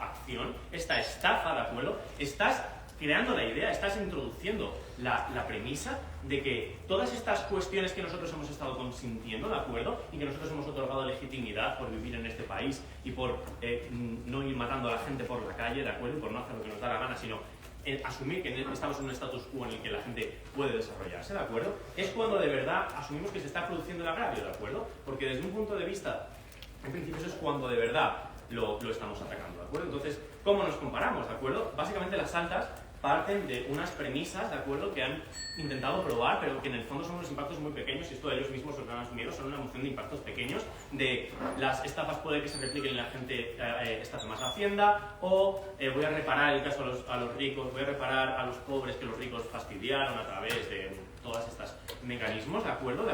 acción, esta estafa, ¿de acuerdo? Estás creando la idea, estás introduciendo la premisa de que todas estas cuestiones que nosotros hemos estado consintiendo, ¿de acuerdo? Y que nosotros hemos otorgado legitimidad por vivir en este país y por no ir matando a la gente por la calle, ¿de acuerdo? Y por no hacer lo que nos da la gana, sino asumir que estamos en un status quo en el que la gente puede desarrollarse, ¿de acuerdo? Es cuando de verdad asumimos que se está produciendo el agravio, ¿de acuerdo? Porque desde un punto de vista, en principio eso es cuando de verdad lo estamos atacando, ¿de acuerdo? Entonces, ¿cómo nos comparamos, ¿de acuerdo? Básicamente las altas parten de unas premisas, ¿de acuerdo?, que han intentado probar, pero que en el fondo son unos impactos muy pequeños, y esto ellos mismos lo han asumido, son una moción de impactos pequeños, de las estafas puede que se repliquen y la gente estafe más a Hacienda, o voy a reparar el caso a los ricos, voy a reparar a los pobres que los ricos fastidiaron a través de todos estos mecanismos, ¿de acuerdo?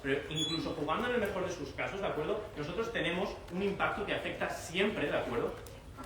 Pero incluso jugando en el mejor de sus casos, ¿de acuerdo?, nosotros tenemos un impacto que afecta siempre, ¿de acuerdo?,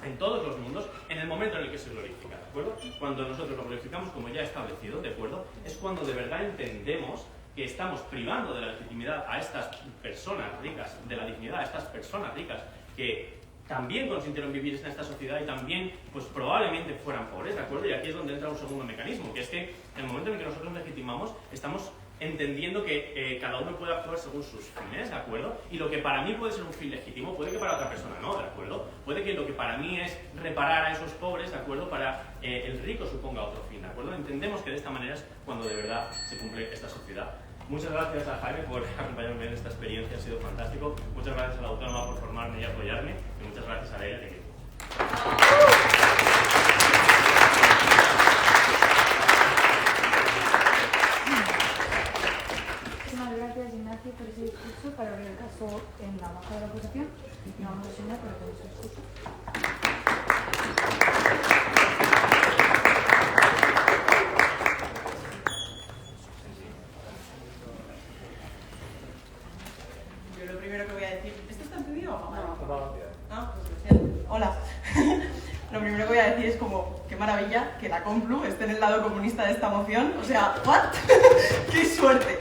en todos los mundos, en el momento en el que se glorifica, ¿de acuerdo? Cuando nosotros lo glorificamos como ya establecido, ¿de acuerdo? Es cuando de verdad entendemos que estamos privando de la legitimidad a estas personas ricas, de la dignidad a estas personas ricas que también consintieron vivir en esta sociedad y también, pues probablemente fueran pobres, ¿de acuerdo? Y aquí es donde entra un segundo mecanismo, que es que en el momento en el que nosotros legitimamos, estamos entendiendo que cada uno puede actuar según sus fines, ¿de acuerdo? Y lo que para mí puede ser un fin legítimo, puede que para otra persona no, ¿de acuerdo? Puede que lo que para mí es reparar a esos pobres, ¿de acuerdo?, para el rico suponga otro fin, ¿de acuerdo? Entendemos que de esta manera es cuando de verdad se cumple esta sociedad. Muchas gracias a Jaime por acompañarme en esta experiencia, ha sido fantástico. Muchas gracias a la autónoma por formarme y apoyarme, y muchas gracias a ella. Ignacio por ese discurso para abrir el caso en la baja de la oposición. Y vamos a señalar por todo ese discurso. Yo lo primero que voy a decir... ¿Esto está encendido o apagado? No. Pues hola. Lo primero que voy a decir es como, qué maravilla que la Complu esté en el lado comunista de esta moción. O sea, ¿what? ¡Qué suerte!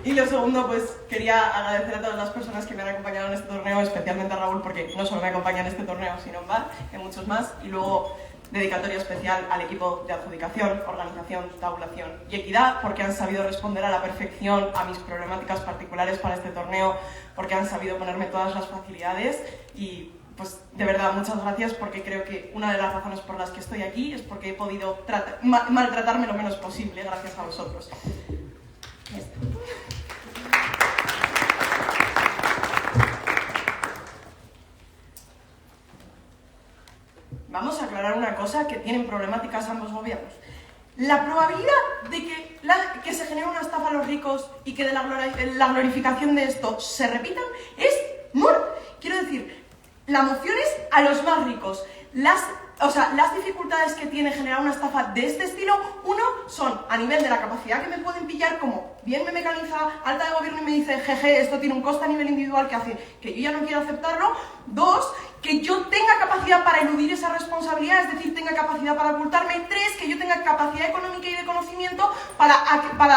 Y lo segundo, pues quería agradecer a todas las personas que me han acompañado en este torneo, especialmente a Raúl, porque no solo me acompaña en este torneo, sino en VAR, en muchos más. Y luego, dedicatoria especial al equipo de adjudicación, organización, tabulación y equidad, porque han sabido responder a la perfección a mis problemáticas particulares para este torneo, porque han sabido ponerme todas las facilidades y... Pues de verdad, muchas gracias, porque creo que una de las razones por las que estoy aquí es porque he podido maltratarme lo menos posible gracias a vosotros. Vamos a aclarar una cosa que tienen problemáticas ambos gobiernos. La probabilidad de que se genere una estafa a los ricos y que de la glorificación de esto se repitan es nula. Quiero decir, la moción es a los más ricos. Las dificultades que tiene generar una estafa de este estilo, uno, son a nivel de la capacidad que me pueden pillar, como bien me mecaniza alta de gobierno y me dice, jeje, esto tiene un coste a nivel individual que hace que yo ya no quiero aceptarlo. Dos, que yo tenga capacidad para eludir esa responsabilidad, es decir, tenga capacidad para ocultarme. Tres, que yo tenga capacidad económica y de conocimiento para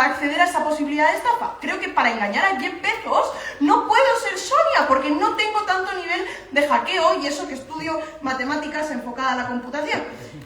acceder a esa posibilidad de estafa. Creo que para engañar a Jeff Bezos no puedo ser Sonia, porque no tengo tanto nivel de hackeo y eso que estudio matemáticas enfocada a la computación.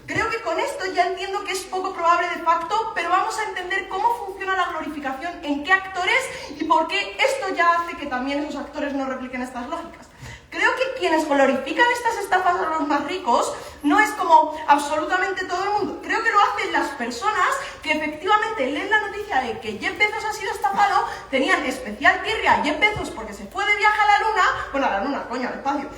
Creo que con esto ya entiendo que es poco probable de facto, pero vamos a entender cómo funciona la glorificación, en qué actores y por qué esto ya hace que también esos actores no repliquen estas lógicas. Creo que quienes glorifican estas estafas a los más ricos no es como absolutamente todo el mundo. Creo que lo hacen las personas que efectivamente leen la noticia de que Jeff Bezos ha sido estafado, tenían especial tirria a Jeff Bezos porque se fue de viaje a la luna, bueno, a la luna, coño, al espacio,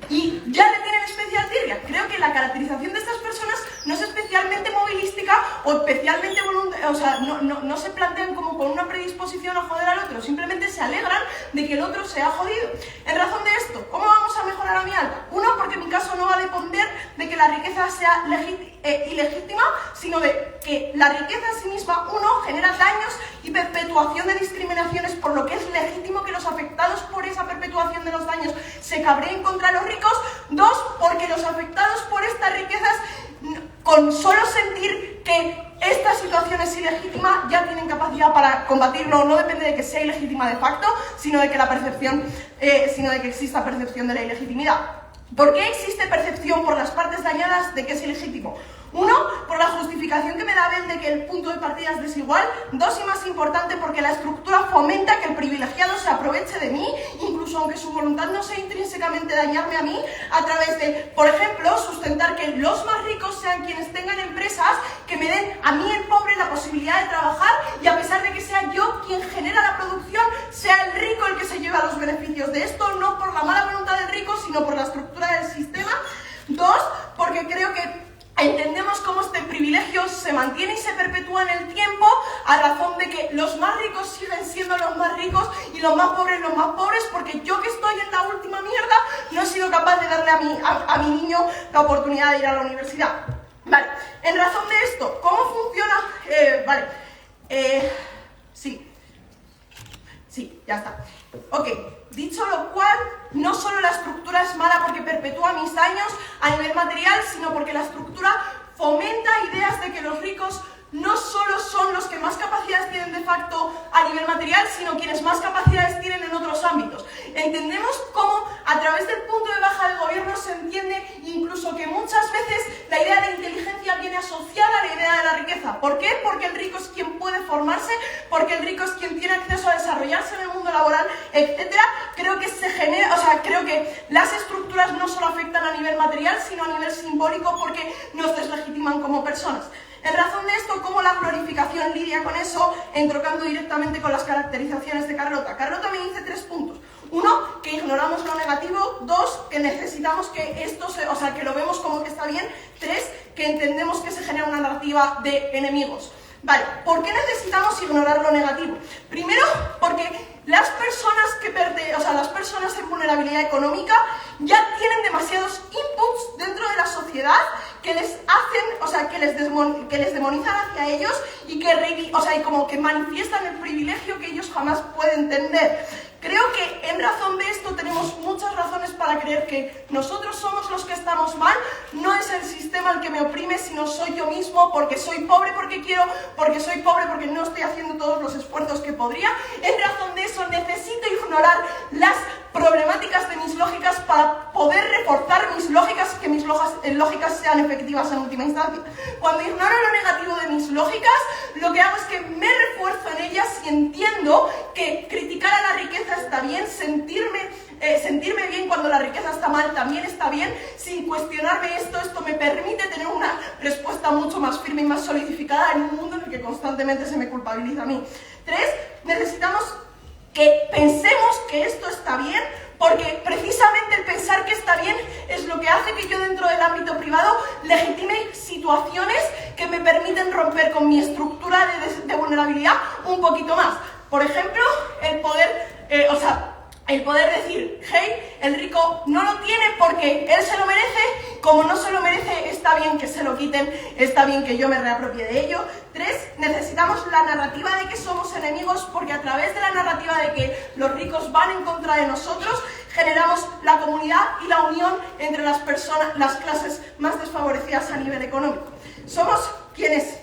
y ya le tienen especial tirria. Creo que la caracterización de estas personas no es especialmente movilística o especialmente voluntaria, o sea, no se plantean como con una predisposición a joder al otro, simplemente se alegran de que el otro se ha jodido. En razón de esto, ¿cómo vamos a mejorar a mi alta? Uno, porque mi caso no va a depender de que la riqueza sea ilegítima, sino de que la riqueza en sí misma, uno, genera daños y perpetuación de discriminaciones, por lo que es legítimo que los afectados por esa perpetuación de los daños se cabreen contra los ricos. Dos, porque los afectados por estas riquezas, con solo sentir que esta situación es ilegítima, ya tienen capacidad para combatirlo. No depende de que sea ilegítima de facto, sino de que exista percepción de la ilegitimidad. ¿Por qué existe percepción por las partes dañadas de que es ilegítimo? Uno, por la justificación que me da Abel de que el punto de partida es desigual. Dos, y más importante, porque la estructura fomenta que el privilegiado se aproveche de mí, incluso aunque su voluntad no sea intrínsecamente dañarme a mí, a través de, por ejemplo, sustentar que los más ricos sean quienes tengan empresas que me den a mí, el pobre, la posibilidad de trabajar, y a pesar de que sea yo quien genera la producción, sea el rico el que se lleva los beneficios de esto, no por la mala voluntad del rico, sino por la estructura del sistema. Dos, porque creo que entendemos cómo este privilegio se mantiene y se perpetúa en el tiempo, a razón de que los más ricos siguen siendo los más ricos y los más pobres, porque yo, que estoy en la última mierda, no he sido capaz de darle a mi niño la oportunidad de ir a la universidad. Vale, en razón de esto, ¿cómo funciona? Sí, ya está. Ok, dicho lo cual, no solo la estructura es mala porque perpetúa mis daños a nivel material, sino porque la estructura fomenta ideas de que los ricos no solo son los que más capacidades tienen de facto a nivel material, sino quienes más capacidades tienen en otros ámbitos. Entendemos cómo a través del punto de baja del gobierno se entiende incluso que muchas veces la idea de inteligencia viene asociada a la idea de la riqueza. ¿Por qué? Porque el rico es quien puede formarse, porque el rico es quien tiene acceso a desarrollarse en el mundo laboral, etc. Creo que las estructuras no solo afectan a nivel material, sino a nivel simbólico, porque nos deslegitiman como personas. En razón de esto, ¿cómo la glorificación lidia con eso? Entrocando directamente con las caracterizaciones de Carlota. Carlota me dice 3 puntos. Uno, que ignoramos lo negativo. 2, que necesitamos que esto que lo vemos como que está bien. 3, que entendemos que se genera una narrativa de enemigos. Vale, ¿por qué necesitamos ignorar lo negativo? Primero, porque las personas les demonizan hacia ellos y y como que manifiestan el privilegio que ellos jamás pueden tener. Creo que en razón de esto tenemos muchas razones para creer que nosotros somos los que estamos mal. No es el sistema el que me oprime, sino soy yo mismo, porque soy pobre porque quiero, porque soy pobre porque no estoy haciendo todos los esfuerzos que podría. En razón de eso necesito ignorar las problemáticas de mis lógicas para poder reforzar mis lógicas, que mis lógicas sean efectivas en última instancia. Cuando ignoro lo negativo de mis lógicas, lo que hago es que me refuerzo en ellas y entiendo que criticar a la riqueza está bien, sentirme bien cuando la riqueza está mal también está bien, sin cuestionarme esto me permite tener una respuesta mucho más firme y más solidificada en un mundo en el que constantemente se me culpabiliza a mí. 3, necesitamos que pensemos que esto está bien, porque precisamente el pensar que está bien es lo que hace que yo dentro del ámbito privado legitime situaciones que me permiten romper con mi estructura de vulnerabilidad un poquito más. Por ejemplo, el poder decir, hey, el rico no lo tiene porque él se lo merece, como no se lo merece, está bien que se lo quiten, está bien que yo me reapropie de ello. 3, necesitamos la narrativa de que somos enemigos, porque a través de la narrativa de que los ricos van en contra de nosotros, generamos la comunidad y la unión entre las personas, las clases más desfavorecidas a nivel económico. Somos quienes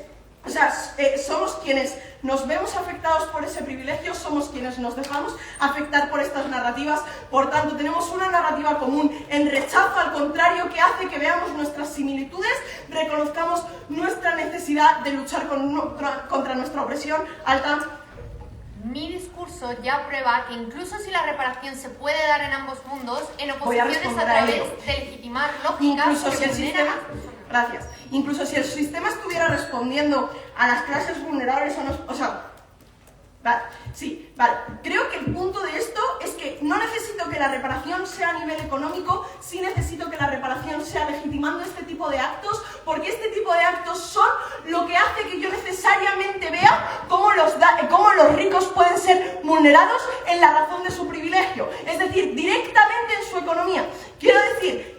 nos vemos afectados por ese privilegio, somos quienes nos dejamos afectar por estas narrativas. Por tanto, tenemos una narrativa común en rechazo al contrario, que hace que veamos nuestras similitudes, reconozcamos nuestra necesidad de luchar contra nuestra opresión alta. Mi discurso ya prueba que incluso si la reparación se puede dar en ambos mundos, en oposiciones a través de legitimar lógicas Incluso si el sistema estuviera respondiendo a las clases vulnerables creo que el punto de esto es que no necesito que la reparación sea a nivel económico, sí necesito que la reparación sea legitimando este tipo de actos, porque este tipo de actos son lo que hace que yo necesariamente vea cómo los ricos pueden ser vulnerados en la razón de su privilegio, es decir, directamente en su economía. Quiero decir,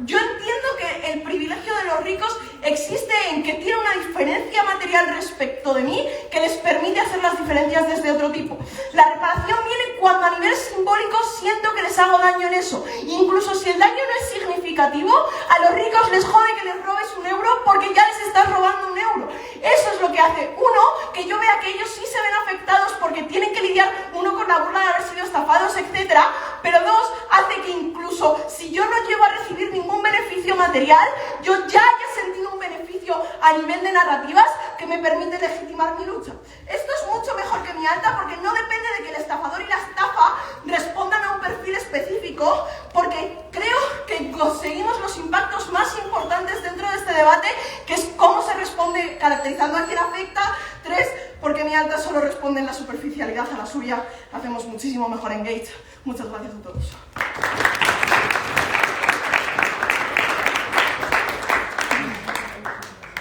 yo entiendo que el privilegio de los ricos existe en que tiene una diferencia material respecto de mí que les permite hacer las diferencias desde otro tipo. La reparación viene cuando a nivel simbólico siento que les hago daño en eso. Incluso si el daño no es significativo, a los ricos les jode que les robes un euro porque ya les estás robando un euro. Eso es lo que hace, uno, que yo vea que ellos sí se ven afectados porque tienen que lidiar, uno, con la burla de haber sido estafados, etc. Pero dos, hace que incluso si yo no llego a recibir ningún beneficio material, yo ya haya sentido un beneficio a nivel de narrativas que me permite legitimar mi lucha. Esto es mucho mejor que mi alta, porque no depende de que el estafador y la estafa respondan a un perfil específico, porque creo que conseguimos los impactos más importantes dentro de este debate, que es cómo se responde caracterizando a quien afecta. 3, porque mi alta solo responde en la superficialidad a la suya. Hacemos muchísimo mejor en Gates. Muchas gracias a todos.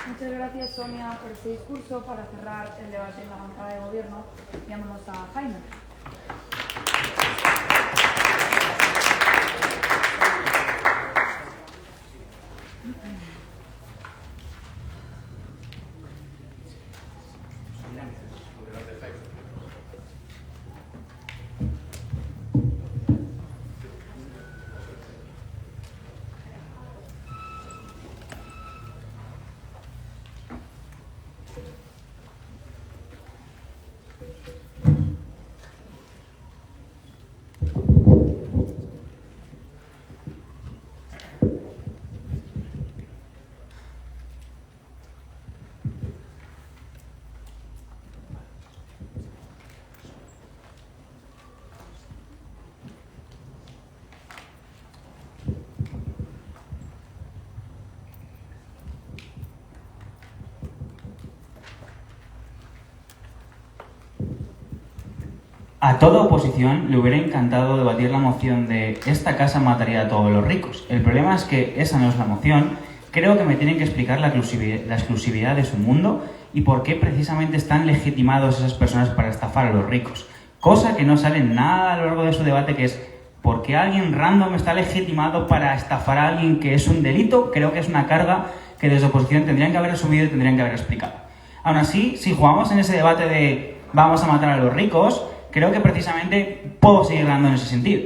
Muchas gracias, Sonia, por este discurso. Para cerrar el debate en la bancada de gobierno, llamamos a Jaime. A toda oposición le hubiera encantado debatir la moción de esta casa mataría a todos los ricos. El problema es que esa no es la moción. Creo que me tienen que explicar la exclusividad de su mundo y por qué precisamente están legitimados esas personas para estafar a los ricos. Cosa que no sale nada a lo largo de su debate, que es ¿por qué alguien random está legitimado para estafar a alguien que es un delito? Creo que es una carga que desde oposición tendrían que haber asumido y tendrían que haber explicado. Aún así, si jugamos en ese debate de vamos a matar a los ricos, creo que precisamente puedo seguir hablando en ese sentido.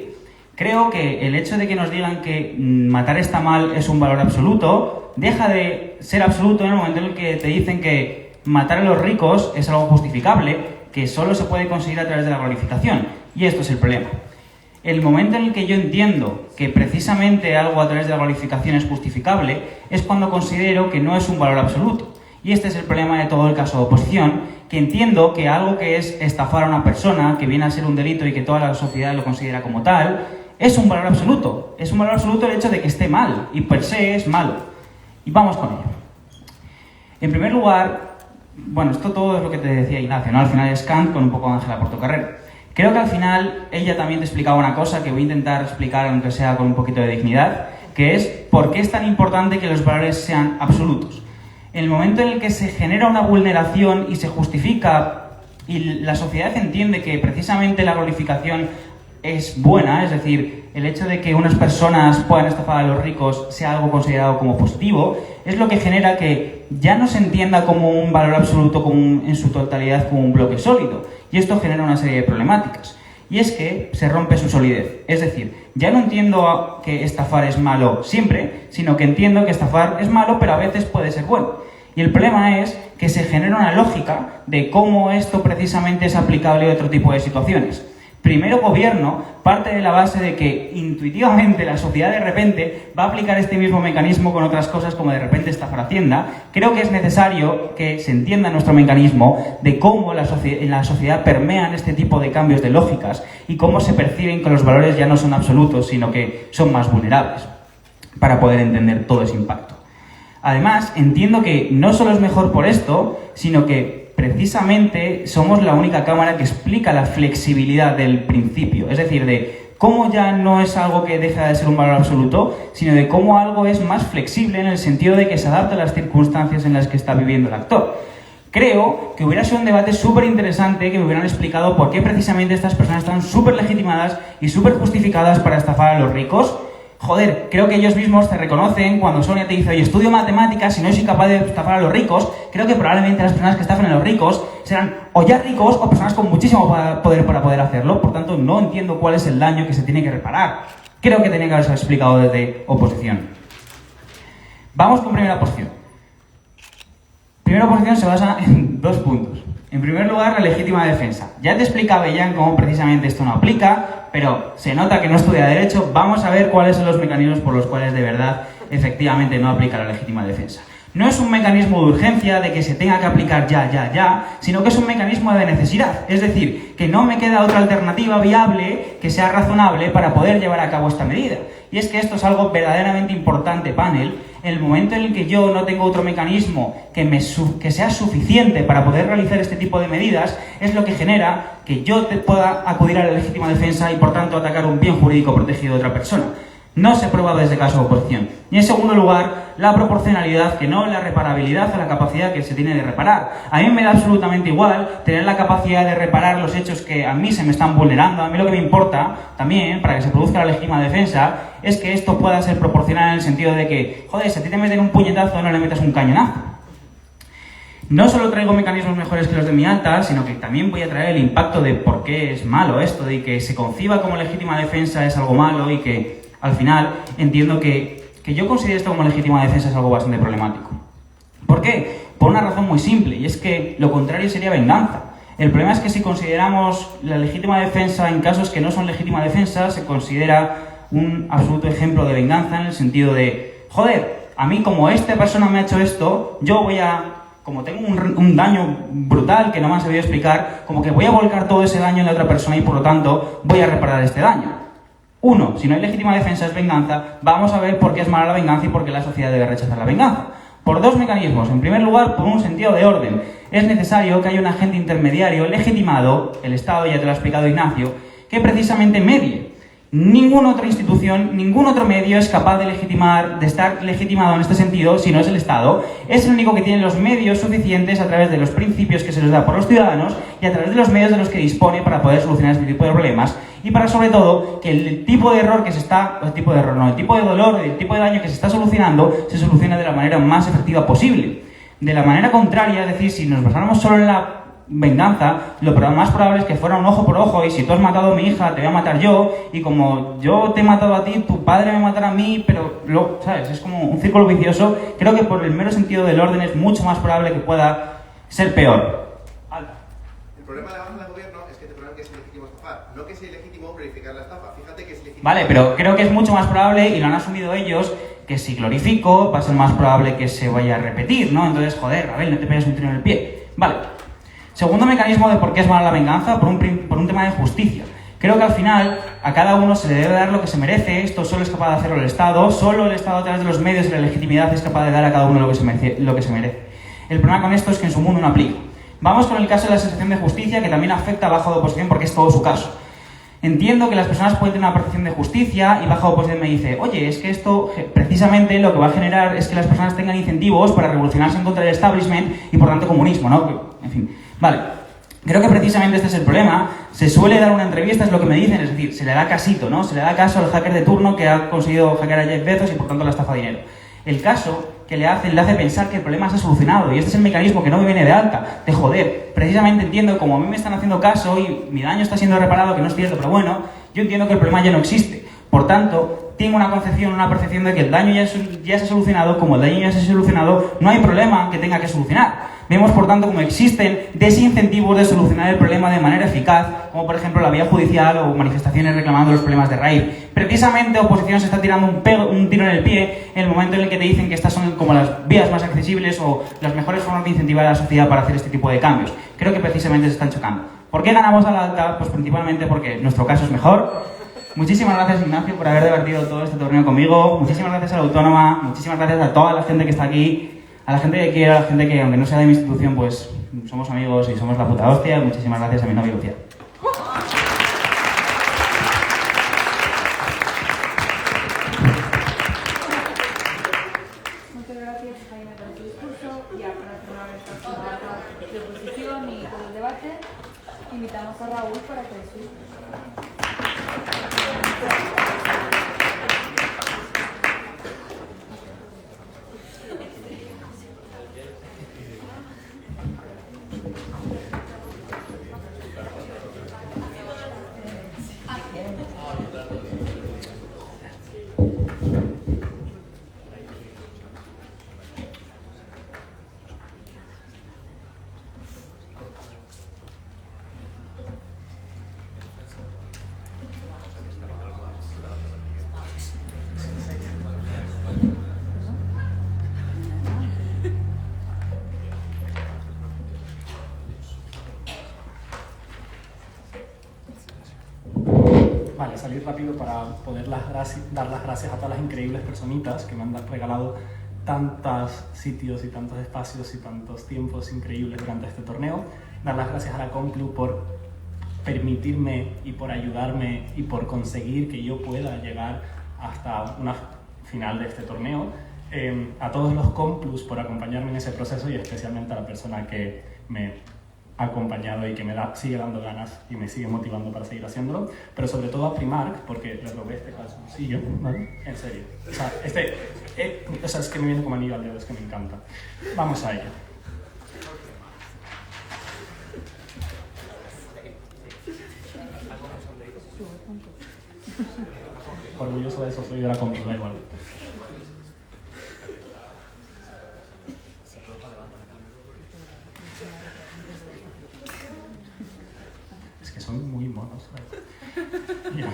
Creo que el hecho de que nos digan que matar está mal es un valor absoluto, deja de ser absoluto en el momento en el que te dicen que matar a los ricos es algo justificable, que solo se puede conseguir a través de la glorificación. Y esto es el problema. El momento en el que yo entiendo que precisamente algo a través de la glorificación es justificable es cuando considero que no es un valor absoluto. Y este es el problema de todo el caso de oposición, que entiendo que algo que es estafar a una persona, que viene a ser un delito y que toda la sociedad lo considera como tal, es un valor absoluto. Es un valor absoluto el hecho de que esté mal, y per se es malo. Y vamos con ello. En primer lugar, bueno, esto todo es lo que te decía Ignacio, ¿no? Al final es Kant con un poco de Ángela Portocarrero. Creo que al final ella también te explicaba una cosa que voy a intentar explicar, aunque sea con un poquito de dignidad, que es por qué es tan importante que los valores sean absolutos. En el momento en el que se genera una vulneración y se justifica y la sociedad entiende que precisamente la glorificación es buena, es decir, el hecho de que unas personas puedan estafar a los ricos sea algo considerado como positivo, es lo que genera que ya no se entienda como un valor absoluto en su totalidad como un bloque sólido. Y esto genera una serie de problemáticas. Y es que se rompe su solidez. Es decir, ya no entiendo que estafar es malo siempre, sino que entiendo que estafar es malo, pero a veces puede ser bueno. Y el problema es que se genera una lógica de cómo esto precisamente es aplicable a otro tipo de situaciones. Primero gobierno parte de la base de que intuitivamente la sociedad de repente va a aplicar este mismo mecanismo con otras cosas como de repente estafar a Hacienda. Creo que es necesario que se entienda nuestro mecanismo de cómo en la sociedad permean este tipo de cambios de lógicas y cómo se perciben que los valores ya no son absolutos, sino que son más vulnerables, para poder entender todo ese impacto. Además, entiendo que no solo es mejor por esto, sino que precisamente somos la única cámara que explica la flexibilidad del principio, es decir, de cómo ya no es algo que deja de ser un valor absoluto, sino de cómo algo es más flexible en el sentido de que se adapta a las circunstancias en las que está viviendo el actor. Creo que hubiera sido un debate súper interesante que me hubieran explicado por qué precisamente estas personas están súper legitimadas y súper justificadas para estafar a los ricos. Joder, creo que ellos mismos te reconocen cuando Sonia te dice, oye, estudio matemáticas y no soy capaz de estafar a los ricos. Creo que probablemente las personas que estafen a los ricos serán o ya ricos o personas con muchísimo poder para poder hacerlo. Por tanto, no entiendo cuál es el daño que se tiene que reparar. Creo que tenía que haberse explicado desde oposición. Vamos con primera posición. Primera posición se basa en 2 puntos. En primer lugar, la legítima defensa. Ya te explicaba Bellán cómo precisamente esto no aplica, pero se nota que no estudia Derecho. Vamos a ver cuáles son los mecanismos por los cuales de verdad efectivamente no aplica la legítima defensa. No es un mecanismo de urgencia, de que se tenga que aplicar ya, sino que es un mecanismo de necesidad. Es decir, que no me queda otra alternativa viable que sea razonable para poder llevar a cabo esta medida. Y es que esto es algo verdaderamente importante, panel. En el momento en el que yo no tengo otro mecanismo que sea suficiente para poder realizar este tipo de medidas, es lo que genera que yo pueda acudir a la legítima defensa y por tanto atacar un bien jurídico protegido de otra persona. No se prueba desde caso de oposición. Y en segundo lugar, la proporcionalidad, que no la reparabilidad a la capacidad que se tiene de reparar. A mí me da absolutamente igual tener la capacidad de reparar los hechos que a mí se me están vulnerando. A mí lo que me importa también, para que se produzca la legítima defensa, es que esto pueda ser proporcional en el sentido de que, joder, si a ti te meten un puñetazo, no le metas un cañonazo. No solo traigo mecanismos mejores que los de mi alta, sino que también voy a traer el impacto de por qué es malo esto, de que se conciba como legítima defensa es algo malo y que al final entiendo que yo considero esto como legítima defensa es algo bastante problemático. ¿Por qué? Por una razón muy simple, y es que lo contrario sería venganza. El problema es que si consideramos la legítima defensa en casos que no son legítima defensa, se considera un absoluto ejemplo de venganza en el sentido de, joder, a mí como esta persona me ha hecho esto, yo voy a, como tengo un daño brutal que no me han sabido explicar, como que voy a volcar todo ese daño en la otra persona y por lo tanto voy a reparar este daño. Uno, si no hay legítima defensa es venganza, vamos a ver por qué es mala la venganza y por qué la sociedad debe rechazar la venganza. Por 2 mecanismos. En primer lugar, por un sentido de orden. Es necesario que haya un agente intermediario legitimado, el Estado, ya te lo ha explicado Ignacio, que precisamente medie. Ninguna otra institución, ningún otro medio es capaz de legitimar, de estar legitimado en este sentido si no es el Estado. Es el único que tiene los medios suficientes a través de los principios que se les da por los ciudadanos y a través de los medios de los que dispone para poder solucionar este tipo de problemas y para, sobre todo, que el tipo de error que se está, el tipo de dolor, el tipo de daño que se está solucionando se solucione de la manera más efectiva posible. De la manera contraria, es decir, si nos basáramos solo en la venganza, lo más probable es que fuera un ojo por ojo y si tú has matado a mi hija, te voy a matar yo y como yo te he matado a ti, tu padre me matará a mí, pero, ¿sabes? Es como un círculo vicioso. Creo que por el mero sentido del orden es mucho más probable que pueda ser peor. El problema de la baja del gobierno es que te ponen que es ilegítimo estafar, no que sea ilegítimo verificar la estafa. Fíjate que es ilegítimo. Vale, pero creo que es mucho más probable, y lo han asumido ellos, que si glorifico va a ser más probable que se vaya a repetir, ¿no? Entonces, joder, a ver, no te pegues un tiro en el pie. Vale. Segundo mecanismo de por qué es mala la venganza, por un tema de justicia. Creo que al final a cada uno se le debe dar lo que se merece. Esto solo es capaz de hacerlo el Estado. Solo el Estado a través de los medios y la legitimidad es capaz de dar a cada uno lo que se merece. El problema con esto es que en su mundo no aplica. Vamos con el caso de la sensación de justicia, que también afecta a bajo de oposición porque es todo su caso. Entiendo que las personas pueden tener una percepción de justicia y bajo de oposición me dice, oye, es que esto precisamente lo que va a generar es que las personas tengan incentivos para revolucionarse en contra del establishment y por tanto comunismo, ¿no? En fin, vale. Creo que precisamente este es el problema. Se suele dar una entrevista, es lo que me dicen, es decir, se le da casito, ¿no? Se le da caso al hacker de turno que ha conseguido hackear a Jeff Bezos y por tanto la estafa dinero. El caso que le hace pensar que el problema se ha solucionado y este es el mecanismo que no me viene de alta, de joder. Precisamente entiendo, como a mí me están haciendo caso y mi daño está siendo reparado, que no es cierto, pero bueno, yo entiendo que el problema ya no existe. Por tanto, tengo una concepción, una percepción de que el daño ya se ha solucionado, como el daño ya se ha solucionado, no hay problema que tenga que solucionar. Vemos, por tanto, como existen desincentivos de solucionar el problema de manera eficaz, como por ejemplo la vía judicial o manifestaciones reclamando los problemas de raíz. Precisamente, oposición se está tirando un tiro en el pie en el momento en el que te dicen que estas son como las vías más accesibles o las mejores formas de incentivar a la sociedad para hacer este tipo de cambios. Creo que precisamente se están chocando. ¿Por qué ganamos a la alta? Pues principalmente porque nuestro caso es mejor. Muchísimas gracias, Ignacio, por haber divertido todo este torneo conmigo. Muchísimas gracias a la Autónoma. Muchísimas gracias a toda la gente que está aquí. A la gente que quiere, a la gente que, aunque no sea de mi institución, pues somos amigos y somos la puta hostia. Muchísimas gracias a mi novia Lucía. Muchas gracias, Jaime, por tu discurso. Ya para cerrar esta jornada de oposición y todo el debate, invitamos a Raúl para que suba. Vale, salir rápido para poder dar las gracias a todas las increíbles personitas que me han regalado tantos sitios y tantos espacios y tantos tiempos increíbles durante este torneo. Dar las gracias a la Conclub por permitirme y por ayudarme y por conseguir que yo pueda llegar hasta una final de este torneo. A todos los Complus por acompañarme en ese proceso y especialmente a la persona que me ha acompañado y que me sigue dando ganas y me sigue motivando para seguir haciéndolo, pero sobre todo a Primark porque le robé este calzoncillo, ¿vale? En serio. O sea, es que me viene como anillo al dedo, es que me encanta. Vamos a ello. Orgulloso de eso, soy de la Conclub, igual. Es que son muy monos, ¿sabes? Mira,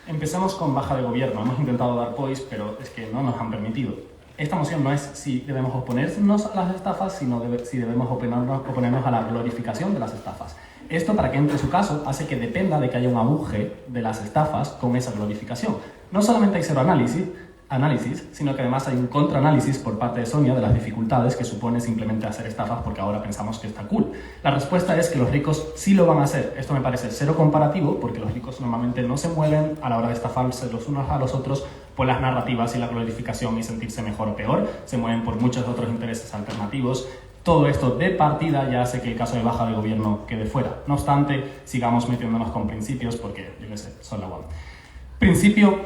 empezamos con baja de gobierno. Hemos intentado dar poise, pero es que no nos han permitido. Esta moción no es si debemos oponernos a las estafas, sino si debemos oponernos a la glorificación de las estafas. Esto, para que entre su caso, hace que dependa de que haya un auge de las estafas con esa glorificación. No solamente hay cero análisis, análisis, sino que además hay un contraanálisis por parte de Sonia de las dificultades que supone simplemente hacer estafas porque ahora pensamos que está cool. La respuesta es que los ricos sí lo van a hacer. Esto me parece cero comparativo porque los ricos normalmente no se mueven a la hora de estafarse los unos a los otros por las narrativas y la glorificación y sentirse mejor o peor, se mueven por muchos otros intereses alternativos. Todo esto de partida ya hace que el caso de baja de gobierno quede fuera. No obstante, sigamos metiéndonos con principios porque, yo qué sé, son la guapa. Principio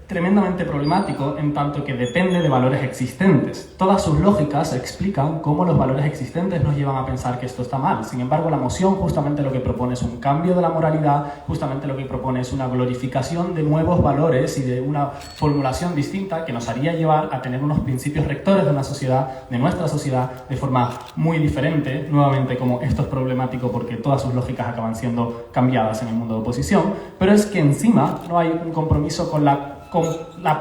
tremendamente problemático en tanto que depende de valores existentes. Todas sus lógicas explican cómo los valores existentes nos llevan a pensar que esto está mal. Sin embargo, la moción justamente lo que propone es un cambio de la moralidad, justamente lo que propone es una glorificación de nuevos valores y de una formulación distinta que nos haría llevar a tener unos principios rectores de una sociedad, de nuestra sociedad, de forma muy diferente. Nuevamente, como esto es problemático porque todas sus lógicas acaban siendo cambiadas en el mundo de oposición, pero es que encima no hay un compromiso con la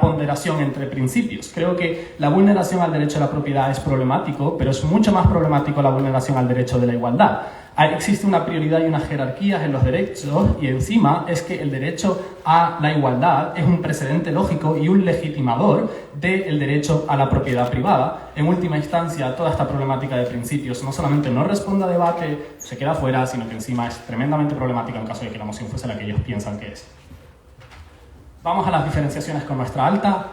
ponderación entre principios. Creo que la vulneración al derecho a la propiedad es problemático, pero es mucho más problemático la vulneración al derecho de la igualdad. Existe una prioridad y unas jerarquías en los derechos y encima es que el derecho a la igualdad es un precedente lógico y un legitimador del derecho a la propiedad privada. En última instancia, toda esta problemática de principios no solamente no responde a debate, se queda fuera, sino que encima es tremendamente problemática en caso de que la moción fuese la que ellos piensan que es. Vamos a las diferenciaciones con nuestra alta.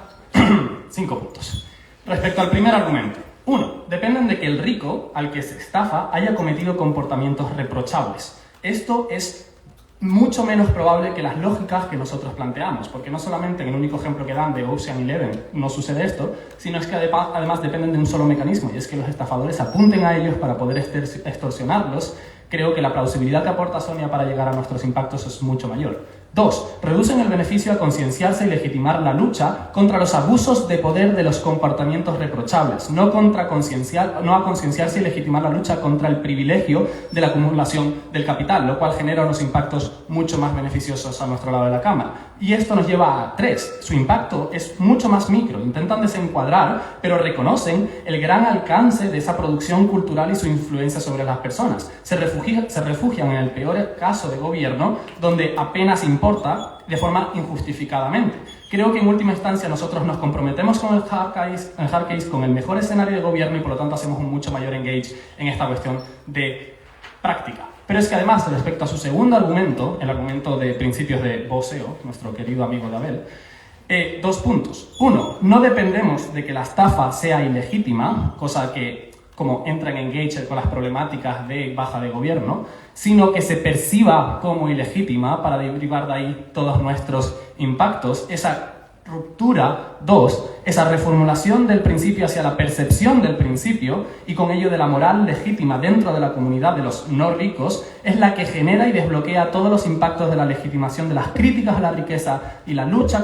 5 puntos. Respecto al primer argumento. 1. Dependen de que el rico al que se estafa haya cometido comportamientos reprochables. Esto es mucho menos probable que las lógicas que nosotros planteamos, porque no solamente en el único ejemplo que dan de Ocean Eleven no sucede esto, sino es que además dependen de un solo mecanismo, y es que los estafadores apunten a ellos para poder extorsionarlos. Creo que la plausibilidad que aporta Sonia para llegar a nuestros impactos es mucho mayor. 2. Reducen el beneficio a concienciarse y legitimar la lucha contra los abusos de poder de los comportamientos reprochables, no a concienciarse y legitimar la lucha contra el privilegio de la acumulación del capital, lo cual genera unos impactos mucho más beneficiosos a nuestro lado de la cámara. Y esto nos lleva a 3. Su impacto es mucho más micro. Intentan desencuadrar, pero reconocen el gran alcance de esa producción cultural y su influencia sobre las personas. Se refugian en el peor caso de gobierno, donde apenas importa de forma injustificadamente. Creo que en última instancia nosotros nos comprometemos con el hard case, con el mejor escenario de gobierno y por lo tanto hacemos un mucho mayor engage en esta cuestión de práctica. Pero es que además, respecto a su segundo argumento, el argumento de principios de Boseo, nuestro querido amigo de Abel, 2 puntos. 1. No dependemos de que la estafa sea ilegítima, cosa que como entra en engage con las problemáticas de baja de gobierno, sino que se perciba como ilegítima para derivar de ahí todos nuestros impactos. Esa ruptura. 2. Esa reformulación del principio hacia la percepción del principio y con ello de la moral legítima dentro de la comunidad de los no ricos es la que genera y desbloquea todos los impactos de la legitimación de las críticas a la riqueza y la lucha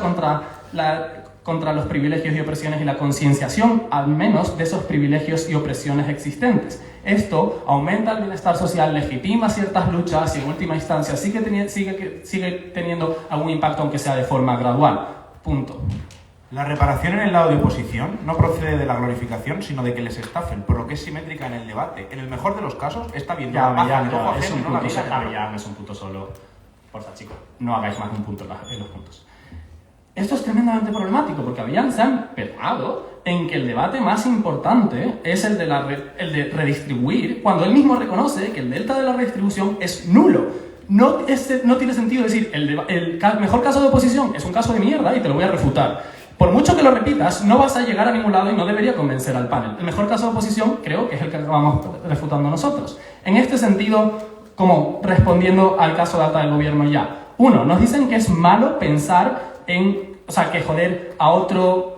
contra los privilegios y opresiones y la concienciación, al menos, de esos privilegios y opresiones existentes. Esto aumenta el bienestar social, legitima ciertas luchas y, en última instancia, sigue teniendo algún impacto, aunque sea de forma gradual. Punto. La reparación en el lado de oposición no procede de la glorificación, sino de que les estafen, por lo que es simétrica en el debate. En el mejor de los casos, está viendo la paja en el ojo ajeno, no la vida. Es un punto solo. Porfa, chicos, no hagáis más de un punto en los puntos. Esto es tremendamente problemático porque Avellán se ha empeñado en que el debate más importante es el de redistribuir, cuando él mismo reconoce que el delta de la redistribución es nulo. No tiene sentido decir, el mejor caso de oposición es un caso de mierda y te lo voy a refutar. Por mucho que lo repitas, no vas a llegar a ningún lado y no debería convencer al panel. El mejor caso de oposición creo que es el que acabamos refutando nosotros. En este sentido, como respondiendo al caso de alta del gobierno ya. 1. Nos dicen que es malo pensar que joder a otro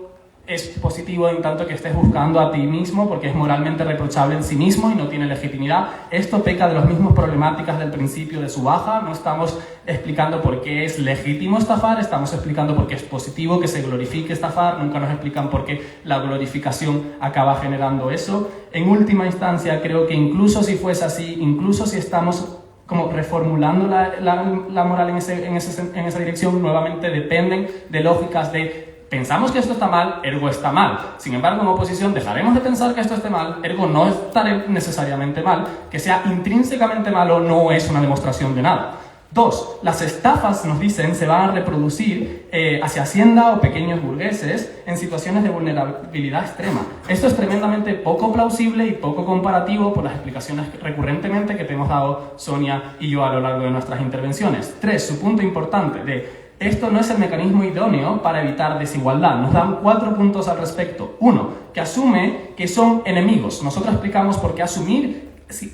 es positivo en tanto que estés buscando a ti mismo porque es moralmente reprochable en sí mismo y no tiene legitimidad. Esto peca de las mismas problemáticas del principio de su baja. No estamos explicando por qué es legítimo estafar, estamos explicando por qué es positivo que se glorifique estafar. Nunca nos explican por qué la glorificación acaba generando eso. En última instancia, creo que incluso si fuese así, incluso si estamos como reformulando la moral en esa dirección, nuevamente dependen de lógicas de pensamos que esto está mal, ergo está mal. Sin embargo, en oposición dejaremos de pensar que esto esté mal, ergo no estará necesariamente mal. Que sea intrínsecamente malo no es una demostración de nada. 2. Las estafas, nos dicen, se van a reproducir hacia Hacienda o pequeños burgueses en situaciones de vulnerabilidad extrema. Esto es tremendamente poco plausible y poco comparativo por las explicaciones recurrentemente que te hemos dado Sonia y yo a lo largo de nuestras intervenciones. 3. Su punto importante de esto no es el mecanismo idóneo para evitar desigualdad. Nos dan 4 puntos al respecto. 1. Que asume que son enemigos. Nosotros explicamos por qué asumir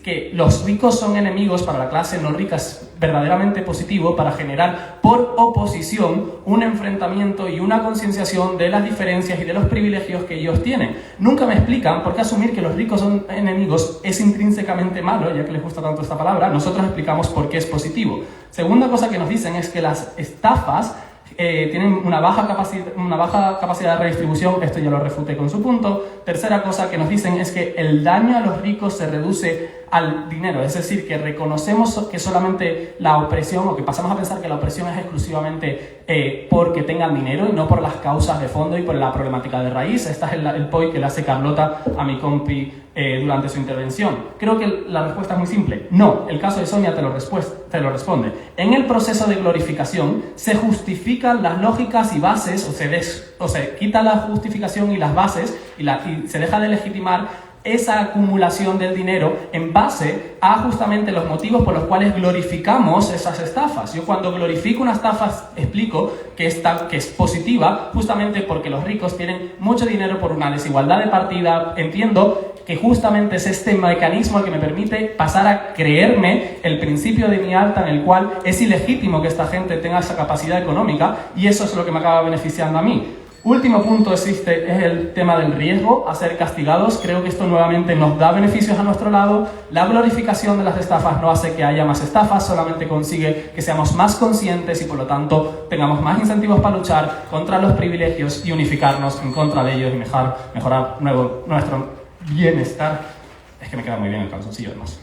que los ricos son enemigos para la clase no rica es verdaderamente positivo para generar por oposición un enfrentamiento y una concienciación de las diferencias y de los privilegios que ellos tienen. Nunca me explican por qué asumir que los ricos son enemigos es intrínsecamente malo, ya que les gusta tanto esta palabra. Nosotros explicamos por qué es positivo. Segunda cosa que nos dicen es que las estafas tienen una baja capacidad de redistribución, esto ya lo refuté con su punto. Tercera cosa que nos dicen es que el daño a los ricos se reduce al dinero, es decir, que reconocemos que solamente la opresión, o que pasamos a pensar que la opresión es exclusivamente porque tengan dinero y no por las causas de fondo y por la problemática de raíz. Este es el point que le hace Carlota a mi compi durante su intervención. Creo que la respuesta es muy simple. No, el caso de Sonia te lo responde. En el proceso de glorificación se justifican las lógicas y bases, o se quita la justificación y las bases y se deja de legitimar esa acumulación del dinero en base a justamente los motivos por los cuales glorificamos esas estafas. Yo cuando glorifico una estafa explico que es positiva justamente porque los ricos tienen mucho dinero por una desigualdad de partida. Entiendo que justamente es este mecanismo el que me permite pasar a creerme el principio de mi alta, en el cual es ilegítimo que esta gente tenga esa capacidad económica, y eso es lo que me acaba beneficiando a mí. Último punto es el tema del riesgo a ser castigados. Creo que esto nuevamente nos da beneficios a nuestro lado. La glorificación de las estafas no hace que haya más estafas, solamente consigue que seamos más conscientes y por lo tanto tengamos más incentivos para luchar contra los privilegios y unificarnos en contra de ellos y mejorar nuestro bienestar. Es que me queda muy bien el calzoncillo además.